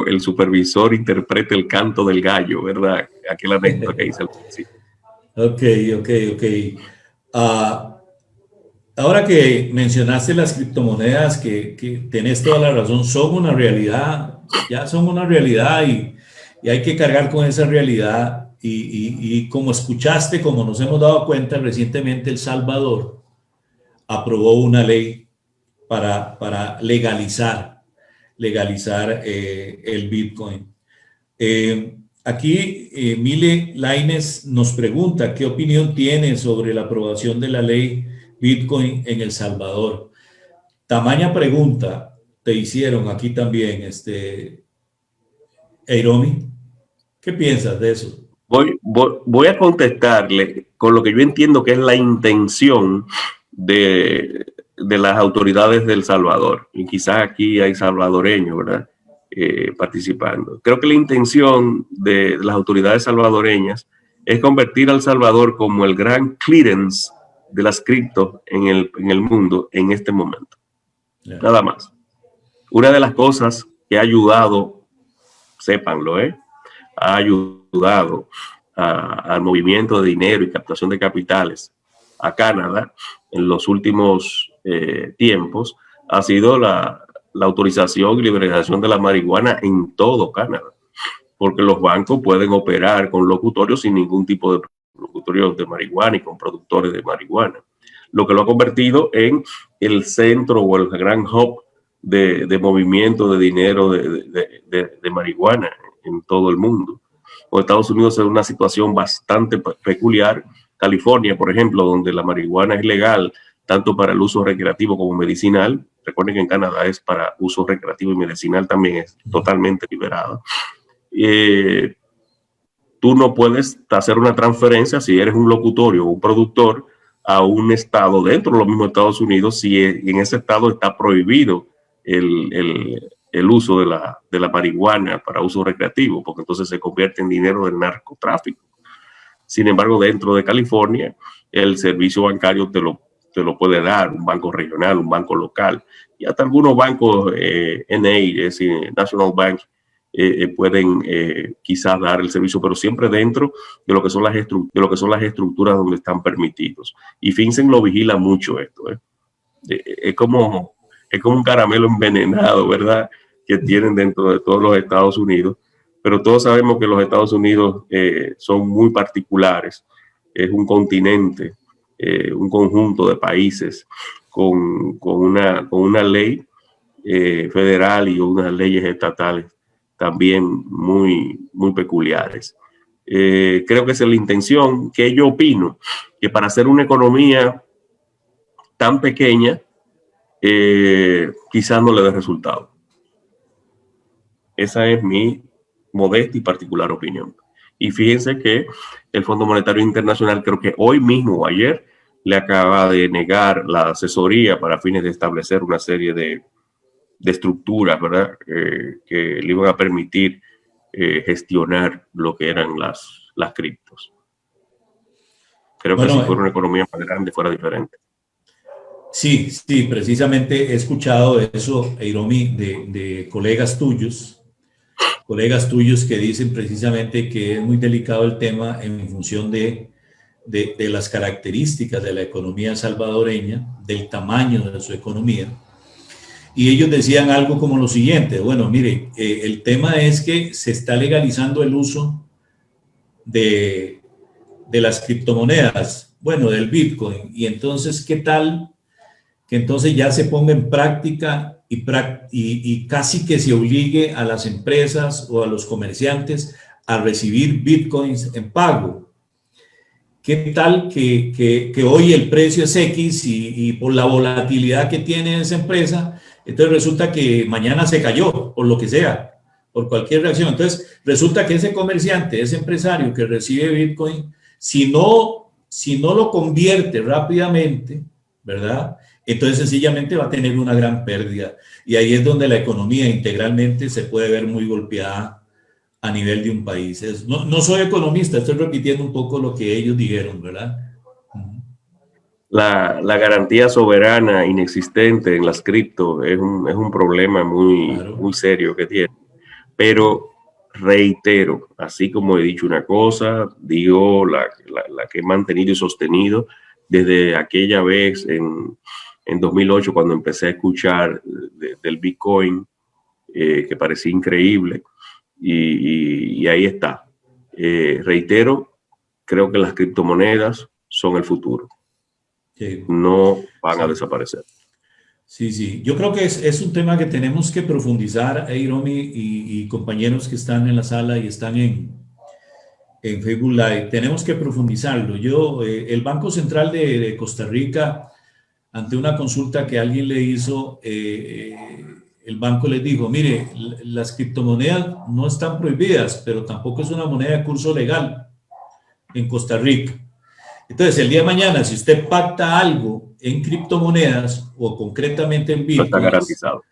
el supervisor interpreta el canto del gallo, ¿verdad? Aquel anécdota que hice al principio. Ok. Ahora que mencionaste las criptomonedas, que tenés toda la razón, son una realidad, ya son una realidad y hay que cargar con esa realidad. Y como escuchaste, como nos hemos dado cuenta recientemente, El Salvador aprobó una ley para legalizar el Bitcoin. Aquí Mile Lainez nos pregunta qué opinión tiene sobre la aprobación de la ley Bitcoin en El Salvador. Tamaña pregunta te hicieron aquí también, Eiromi. ¿Qué piensas de eso? Voy a contestarle con lo que yo entiendo que es la intención de las autoridades de El Salvador. Y quizás aquí hay salvadoreños, ¿verdad? Participando. Creo que la intención de las autoridades salvadoreñas es convertir a El Salvador como el gran clearance de las criptos en el mundo en este momento. Yeah. Nada más. Una de las cosas que ha ayudado, sépanlo, ha ayudado al movimiento de dinero y captación de capitales a Canadá en los últimos tiempos ha sido la autorización y liberalización de la marihuana en todo Canadá, porque los bancos pueden operar con locutorios sin ningún tipo de locutorios de marihuana y con productores de marihuana, lo que lo ha convertido en el centro o el gran hub de movimiento de dinero de marihuana en todo el mundo. O Estados Unidos es una situación bastante peculiar. California, por ejemplo, donde la marihuana es legal tanto para el uso recreativo como medicinal. Recuerden que en Canadá es para uso recreativo y medicinal, también es totalmente liberada. Tú no puedes hacer una transferencia si eres un locutorio o un productor a un estado dentro de los mismos Estados Unidos si en ese estado está prohibido el uso de la marihuana para uso recreativo, porque entonces se convierte en dinero del narcotráfico. Sin embargo, dentro de California, el servicio bancario te lo puede dar un banco regional, un banco local, y hasta algunos bancos NA, es decir, National Bank, pueden quizás dar el servicio, pero siempre dentro de lo que son las estructuras donde están permitidos. Y FinCEN lo vigila mucho esto. Es como un caramelo envenenado, ¿verdad?, que tienen dentro de todos los Estados Unidos, pero todos sabemos que los Estados Unidos son muy particulares. Es un continente, un conjunto de países con una ley federal y unas leyes estatales también muy, muy peculiares. Creo que esa es la intención, que yo opino que para hacer una economía tan pequeña, quizás no le dé resultado. Esa es mi modesta y particular opinión. Y fíjense que el Fondo Monetario Internacional, creo que hoy mismo o ayer, le acaba de negar la asesoría para fines de establecer una serie de estructuras, ¿verdad?, que le iban a permitir gestionar lo que eran las criptos. Creo que si fuera una economía más grande fuera diferente. Sí, precisamente he escuchado eso, Eiromi, de colegas tuyos que dicen precisamente que es muy delicado el tema en función de las características de la economía salvadoreña, del tamaño de su economía. Y ellos decían algo como lo siguiente: bueno, mire, el tema es que se está legalizando el uso de las criptomonedas, bueno, del Bitcoin, y entonces, ¿qué tal que entonces ya se ponga en práctica y casi que se obligue a las empresas o a los comerciantes a recibir Bitcoins en pago? ¿qué tal que hoy el precio es X y por la volatilidad que tiene esa empresa, entonces resulta que mañana se cayó, por lo que sea, por cualquier reacción? Entonces resulta que ese comerciante, ese empresario que recibe Bitcoin, si no lo convierte rápidamente, ¿verdad? Entonces sencillamente va a tener una gran pérdida. Y ahí es donde la economía integralmente se puede ver muy golpeada a nivel de un país. No soy economista, estoy repitiendo un poco lo que ellos dijeron, ¿verdad? La garantía soberana inexistente en las cripto es un problema Claro. muy serio que tiene. Pero reitero, así como he dicho una cosa, digo la que he mantenido y sostenido desde aquella vez en 2008, cuando empecé a escuchar del Bitcoin, que parecía increíble, y ahí está. Reitero, creo que las criptomonedas son el futuro. Sí. No van a Sí. desaparecer. Sí, sí. Yo creo que es un tema que tenemos que profundizar, Eiromi y compañeros que están en la sala y están en Facebook Live. Tenemos que profundizarlo. El Banco Central de Costa Rica, ante una consulta que alguien le hizo, el banco les dijo, mire, las criptomonedas no están prohibidas, pero tampoco es una moneda de curso legal en Costa Rica. Entonces, el día de mañana, si usted pacta algo en criptomonedas o concretamente en No está bitcoins, garantizado.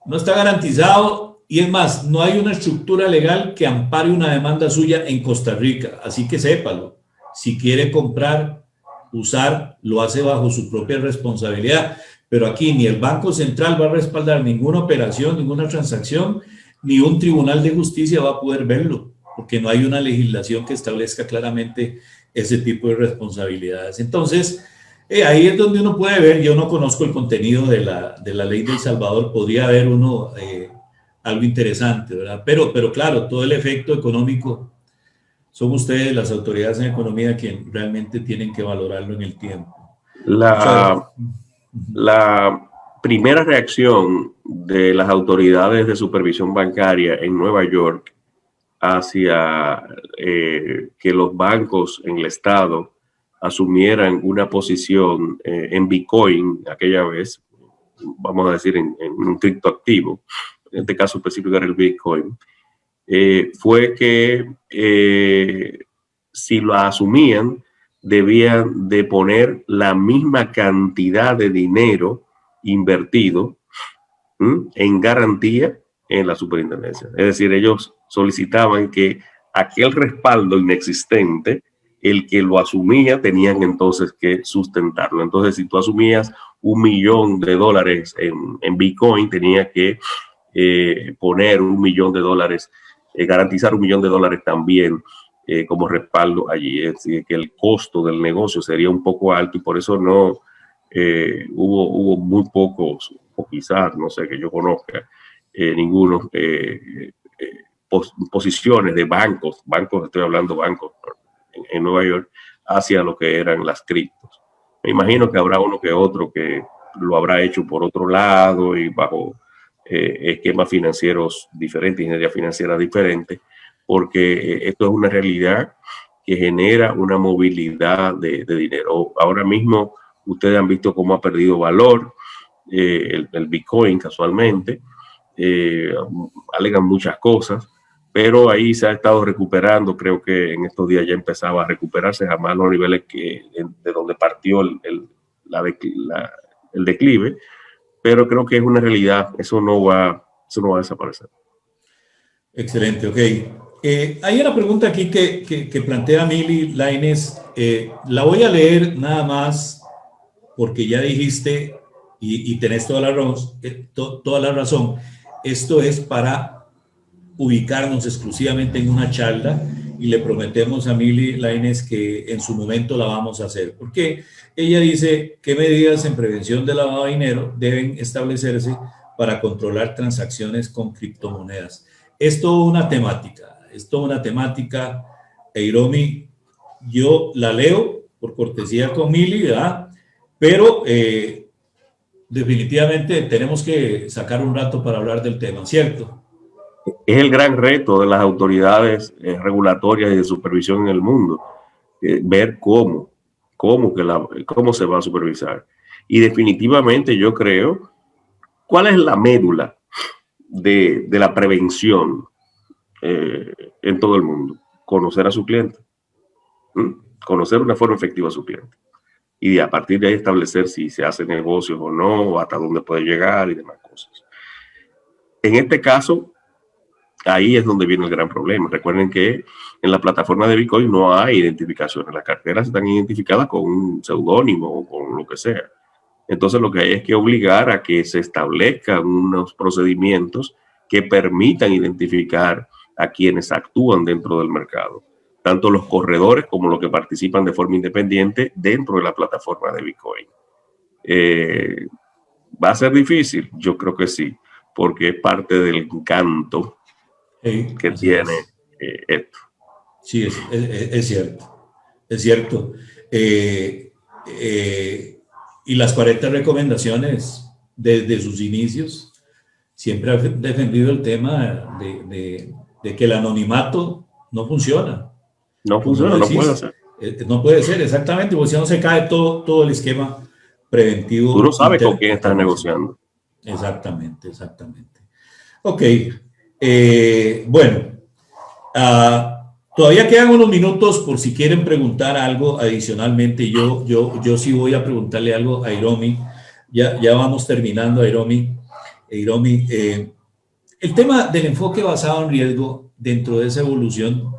no está garantizado y es más, no hay una estructura legal que ampare una demanda suya en Costa Rica. Así que sépalo. Si quiere comprar, usar, lo hace bajo su propia responsabilidad. Pero aquí ni el Banco Central va a respaldar ninguna operación, ninguna transacción, ni un tribunal de justicia va a poder verlo, porque no hay una legislación que establezca claramente ese tipo de responsabilidades. Entonces, ahí es donde uno puede ver, yo no conozco el contenido de la ley de El Salvador, podría haber algo interesante, ¿verdad? Pero claro, todo el efecto económico son ustedes, las autoridades en economía, quienes realmente tienen que valorarlo en el tiempo. La primera reacción de las autoridades de supervisión bancaria en Nueva York hacia que los bancos en el estado asumieran una posición en Bitcoin aquella vez, vamos a decir en un criptoactivo, en este caso específico era el Bitcoin, fue que si lo asumían, debían de poner la misma cantidad de dinero invertido en garantía en la superintendencia. Es decir, ellos solicitaban que aquel respaldo inexistente, el que lo asumía, tenían entonces que sustentarlo. Entonces, si tú asumías $1.000.000 en Bitcoin, tenía que poner $1.000.000, garantizar $1.000.000 también como respaldo allí. Es decir, que el costo del negocio sería un poco alto y por eso no hubo muy pocos, o quizás, no sé, que yo conozca, ninguno, posiciones de bancos, estoy hablando bancos en Nueva York, hacia lo que eran las criptos. Me imagino que habrá uno que otro que lo habrá hecho por otro lado y bajo esquemas financieros diferentes, ingeniería financiera diferente, porque esto es una realidad que genera una movilidad de dinero. Ahora mismo ustedes han visto cómo ha perdido valor el Bitcoin casualmente, alegan muchas cosas, pero ahí se ha estado recuperando. Creo que en estos días ya empezaba a recuperarse, jamás los niveles de donde partió el declive, pero creo que es una realidad, eso no va a desaparecer. Excelente, ok. Hay una pregunta aquí que plantea Mili Lainez, la voy a leer nada más porque ya dijiste y tenés toda la razón. Esto es para ubicarnos exclusivamente en una charla y le prometemos a Mili Lainez que en su momento la vamos a hacer, porque ella dice qué medidas en prevención de lavado de dinero deben establecerse para controlar transacciones con criptomonedas. Es toda una temática, Eiromi, yo la leo por cortesía con Mili, ¿verdad? Pero definitivamente tenemos que sacar un rato para hablar del tema, ¿cierto? Es el gran reto de las autoridades regulatorias y de supervisión en el mundo. ver cómo se va a supervisar. Y definitivamente yo creo, ¿cuál es la médula de la prevención en todo el mundo? Conocer a su cliente. Conocer una forma efectiva a su cliente. Y a partir de ahí establecer si se hace negocios o no, o hasta dónde puede llegar y demás cosas. En este caso, ahí es donde viene el gran problema. Recuerden que en la plataforma de Bitcoin no hay identificaciones. Las carteras están identificadas con un seudónimo o con lo que sea. Entonces lo que hay es que obligar a que se establezcan unos procedimientos que permitan identificar a quienes actúan dentro del mercado, tanto los corredores como los que participan de forma independiente dentro de la plataforma de Bitcoin. ¿Va a ser difícil? Yo creo que sí, porque es parte del encanto que tiene esto. Sí, es cierto. Es cierto. Y las 40 recomendaciones desde sus inicios siempre han defendido el tema de que el anonimato no funciona. No funciona, no puede ser. No puede ser, exactamente, porque si no se cae todo el esquema preventivo. Tú no sabes con quién estás negociando. Exactamente. Ok. Bueno. Todavía quedan unos minutos por si quieren preguntar algo adicionalmente. Yo sí voy a preguntarle algo a Hiromi. Ya vamos terminando, Hiromi. El tema del enfoque basado en riesgo dentro de esa evolución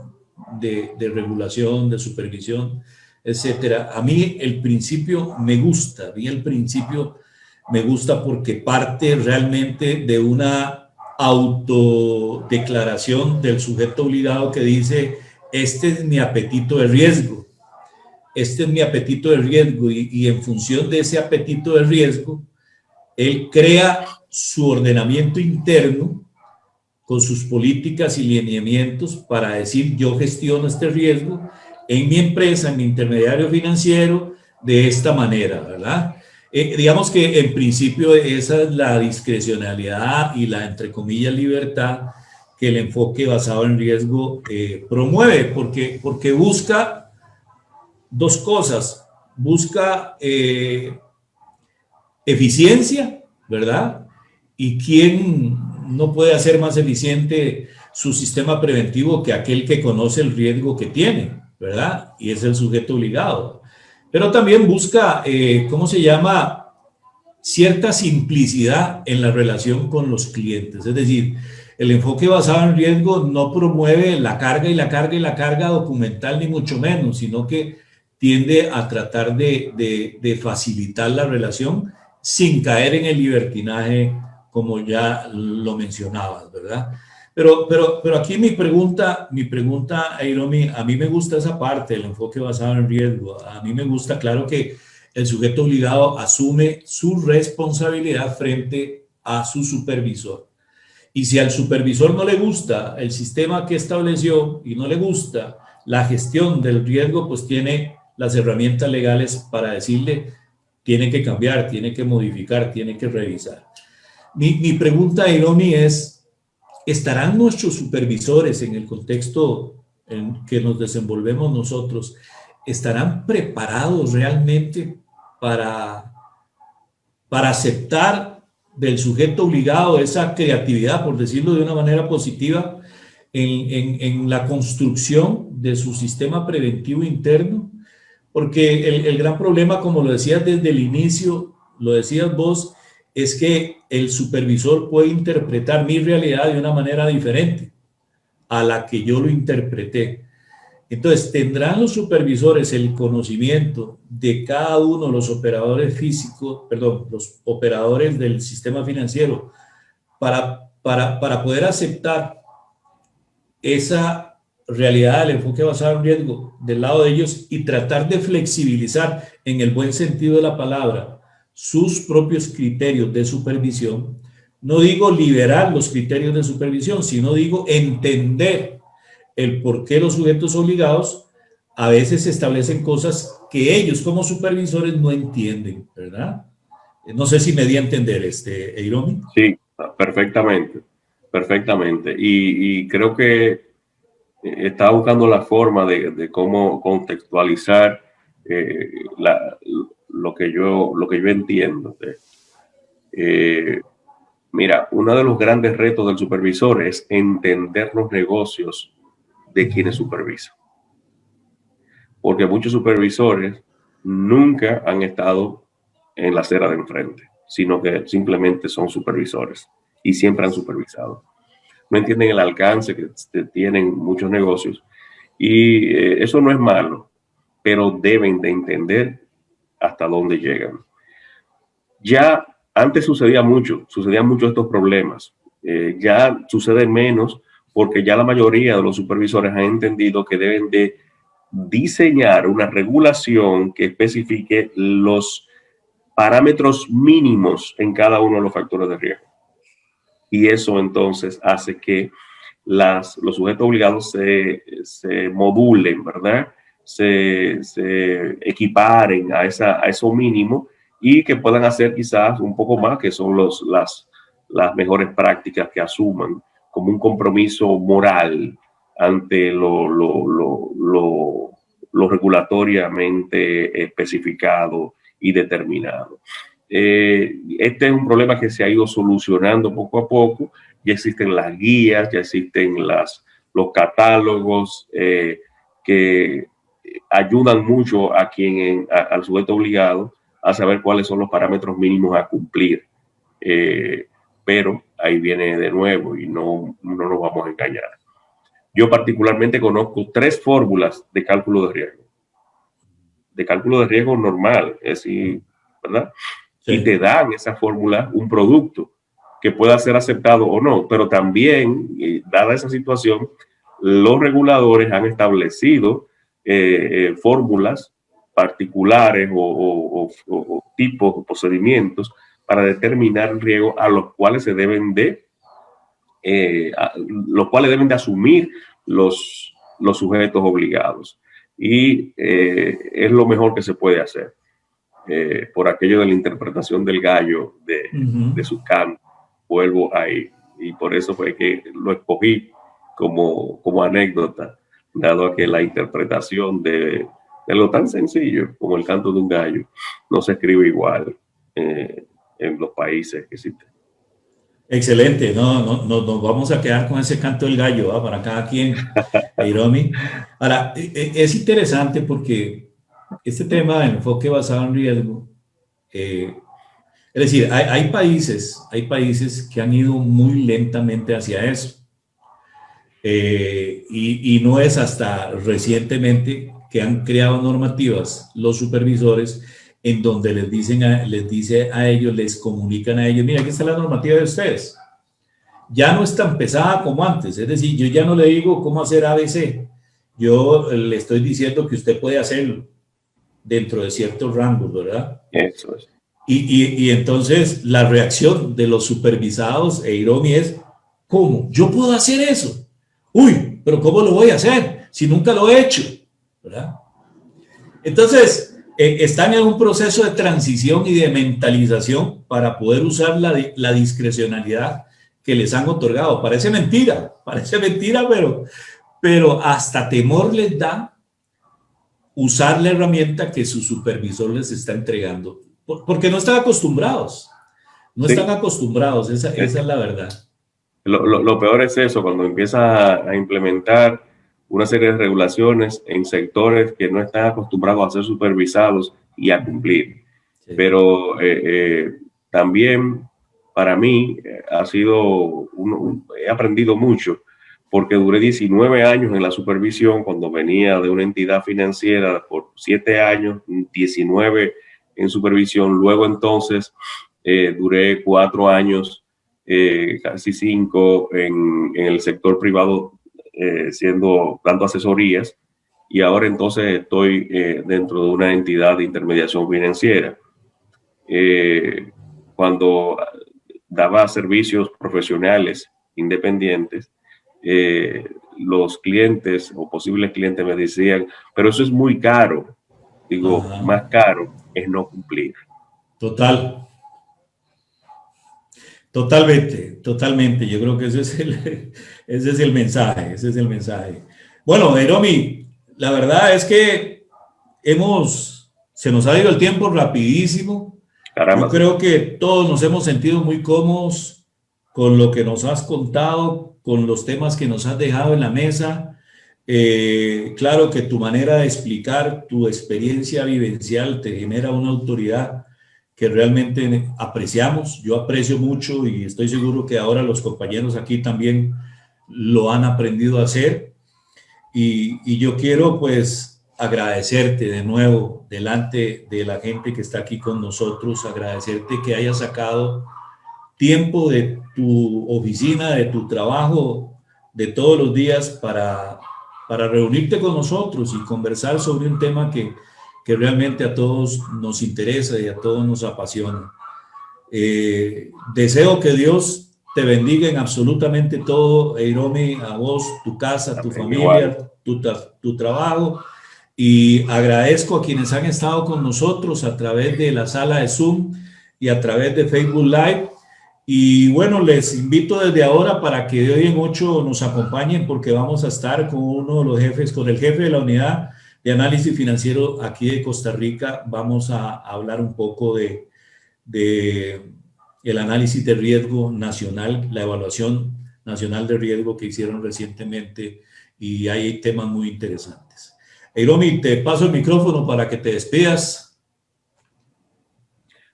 de regulación, de supervisión, etcétera. A mí el principio me gusta. Porque parte realmente de una autodeclaración del sujeto obligado que dice: este es mi apetito de riesgo, y en función de ese apetito de riesgo, él crea su ordenamiento interno con sus políticas y lineamientos para decir: yo gestiono este riesgo en mi empresa, en mi intermediario financiero, de esta manera, ¿verdad? Digamos que en principio esa es la discrecionalidad y la, entre comillas, libertad que el enfoque basado en riesgo promueve, porque busca dos cosas. Busca eficiencia, ¿verdad? ¿Y quién no puede hacer más eficiente su sistema preventivo que aquel que conoce el riesgo que tiene, ¿verdad? Y es el sujeto obligado. Pero también busca, cierta simplicidad en la relación con los clientes. Es decir, el enfoque basado en riesgo no promueve la carga documental, ni mucho menos, sino que tiende a tratar de facilitar la relación sin caer en el libertinaje, como ya lo mencionabas, ¿verdad? Pero aquí mi pregunta, Hiromi, a mí me gusta esa parte del enfoque basado en riesgo. A mí me gusta, claro, que el sujeto obligado asume su responsabilidad frente a su supervisor. Y si al supervisor no le gusta el sistema que estableció y no le gusta la gestión del riesgo, pues tiene las herramientas legales para decirle: tiene que cambiar, tiene que modificar, tiene que revisar. Mi pregunta, Hiromi, es: ¿estarán nuestros supervisores, en el contexto en que nos desenvolvemos nosotros, estarán preparados realmente para aceptar del sujeto obligado esa creatividad, por decirlo de una manera positiva, en la construcción de su sistema preventivo interno? Porque el gran problema, como lo decías desde el inicio, lo decías vos, es que el supervisor puede interpretar mi realidad de una manera diferente a la que yo lo interpreté. Entonces, ¿tendrán los supervisores el conocimiento de cada uno de los operadores los operadores del sistema financiero para poder aceptar esa realidad del enfoque basado en riesgo del lado de ellos y tratar de flexibilizar, en el buen sentido de la palabra, sus propios criterios de supervisión? No digo liberar los criterios de supervisión, sino digo entender el por qué los sujetos obligados a veces establecen cosas que ellos como supervisores no entienden, ¿verdad? No sé si me di a entender, Hiromi. Sí, perfectamente. Y creo que estaba buscando la forma de cómo contextualizar eh, la, lo que yo entiendo. Mira, uno de los grandes retos del supervisor es entender los negocios de quienes supervisan, porque muchos supervisores nunca han estado en la acera de enfrente, sino que simplemente son supervisores y siempre han supervisado. No entienden el alcance que tienen muchos negocios y eso no es malo, pero deben de entender hasta dónde llegan. Ya antes sucedían mucho estos problemas. Ya sucede menos porque ya la mayoría de los supervisores han entendido que deben de diseñar una regulación que especifique los parámetros mínimos en cada uno de los factores de riesgo. Y eso entonces hace que los sujetos obligados se modulen, ¿verdad? Se equiparen a eso mínimo y que puedan hacer quizás un poco más, que son las mejores prácticas que asuman como un compromiso moral ante lo regulatoriamente especificado y determinado. Este es un problema que se ha ido solucionando poco a poco. Ya existen las guías, ya existen los catálogos que ayudan mucho al sujeto obligado a saber cuáles son los parámetros mínimos a cumplir. Pero ahí viene de nuevo y no nos vamos a engañar. Yo particularmente conozco 3 fórmulas de cálculo de riesgo. De cálculo de riesgo normal, es decir, ¿verdad? Sí. Y te dan esa fórmula un producto que pueda ser aceptado o no, pero también, dada esa situación, los reguladores han establecido fórmulas particulares o tipos o procedimientos para determinar el riesgo a los cuales se deben de asumir los sujetos obligados. Y es lo mejor que se puede hacer por aquello de la interpretación del gallo de su canto. Vuelvo ahí y por eso fue que lo escogí como anécdota, dado a que la interpretación de lo tan sencillo como el canto de un gallo no se escribe igual en los países que existen. Excelente, no, nos vamos a quedar con ese canto del gallo, ¿va? Para cada quien, Hiromi. Ahora, es interesante porque este tema del enfoque basado en riesgo, es decir, hay países que han ido muy lentamente hacia eso. Y no es hasta recientemente que han creado normativas los supervisores en donde les comunican a ellos, mira, aquí está la normativa de ustedes. Ya no es tan pesada como antes, es decir, yo ya no le digo cómo hacer ABC, yo le estoy diciendo que usted puede hacerlo dentro de ciertos rangos, ¿verdad? Eso es. Y entonces la reacción de los supervisados, Hiromi, es, ¿cómo? ¿Yo puedo hacer eso? Uy, pero ¿cómo lo voy a hacer si nunca lo he hecho? ¿Verdad? Entonces, están en un proceso de transición y de mentalización para poder usar la discrecionalidad que les han otorgado. Parece mentira, pero hasta temor les da usar la herramienta que su supervisor les está entregando, porque no están acostumbrados. Esa es la verdad. Lo peor es eso, cuando empiezas a implementar una serie de regulaciones en sectores que no están acostumbrados a ser supervisados y a cumplir. Sí. Pero también para mí he aprendido mucho, porque duré 19 años en la supervisión cuando venía de una entidad financiera, por 7 años, 19 en supervisión. Luego entonces duré 4 años, casi 5 en el sector privado, dando asesorías, y ahora entonces estoy dentro de una entidad de intermediación financiera. Cuando daba servicios profesionales independientes, los clientes o posibles clientes me decían, pero eso es muy caro. Digo, más caro es no cumplir. Totalmente. Yo creo que ese es el mensaje. Bueno, Jairomi, la verdad es que se nos ha ido el tiempo rapidísimo. Caramba. Yo creo que todos nos hemos sentido muy cómodos con lo que nos has contado, con los temas que nos has dejado en la mesa. Claro que tu manera de explicar tu experiencia vivencial te genera una autoridad que realmente apreciamos. Yo aprecio mucho y estoy seguro que ahora los compañeros aquí también lo han aprendido a hacer. Y yo quiero pues agradecerte de nuevo delante de la gente que está aquí con nosotros, agradecerte que hayas sacado tiempo de tu oficina, de tu trabajo, de todos los días para reunirte con nosotros y conversar sobre un tema que realmente a todos nos interesa y a todos nos apasiona. Deseo que Dios te bendiga en absolutamente todo, Jairomi, a vos, tu casa, tu familia, tu trabajo, y agradezco a quienes han estado con nosotros a través de la sala de Zoom y a través de Facebook Live. Y bueno, les invito desde ahora para que de hoy en 8 nos acompañen, porque vamos a estar con uno de los jefes, con el jefe de la unidad de análisis financiero aquí de Costa Rica. Vamos a hablar un poco de el análisis de riesgo nacional, la evaluación nacional de riesgo que hicieron recientemente, y hay temas muy interesantes. Jairomi, te paso el micrófono para que te despidas.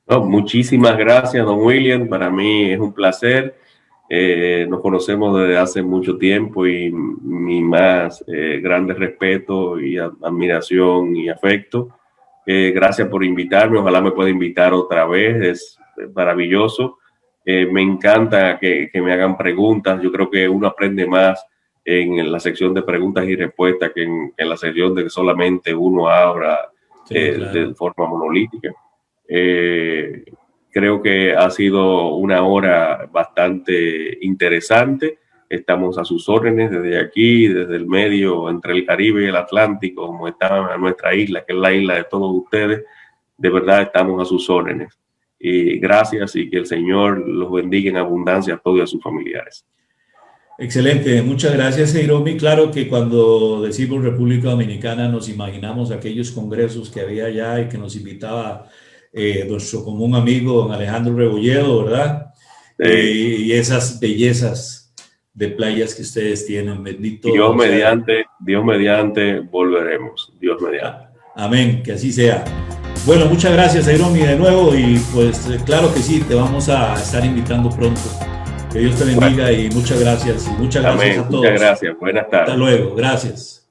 No, muchísimas gracias, don William. Para mí es un placer. Nos conocemos desde hace mucho tiempo y mi más grande respeto y admiración y afecto. Gracias por invitarme. Ojalá me pueda invitar otra vez. Es maravilloso. Me encanta que me hagan preguntas. Yo creo que uno aprende más en la sección de preguntas y respuestas que en la sección de que solamente uno habla claro, de forma monolítica. Creo que ha sido una hora bastante interesante. Estamos a sus órdenes desde aquí, desde el medio, entre el Caribe y el Atlántico, como está nuestra isla, que es la isla de todos ustedes. De verdad estamos a sus órdenes. Y gracias, y que el Señor los bendiga en abundancia a todos y a sus familiares. Excelente, muchas gracias, Jairomi. Claro que cuando decimos República Dominicana nos imaginamos aquellos congresos que había allá y que nos invitaba nuestro común amigo don Alejandro Rebolledo, ¿verdad? Sí. Y esas bellezas de playas que ustedes tienen, bendito. Dios mediante volveremos, Dios mediante. Amén, que así sea. Bueno, muchas gracias, Jairomi, de nuevo, y pues claro que sí, te vamos a estar invitando pronto. Que Dios te bendiga, y muchas gracias. Y muchas gracias a todos. Muchas gracias, buenas tardes. Hasta luego, gracias.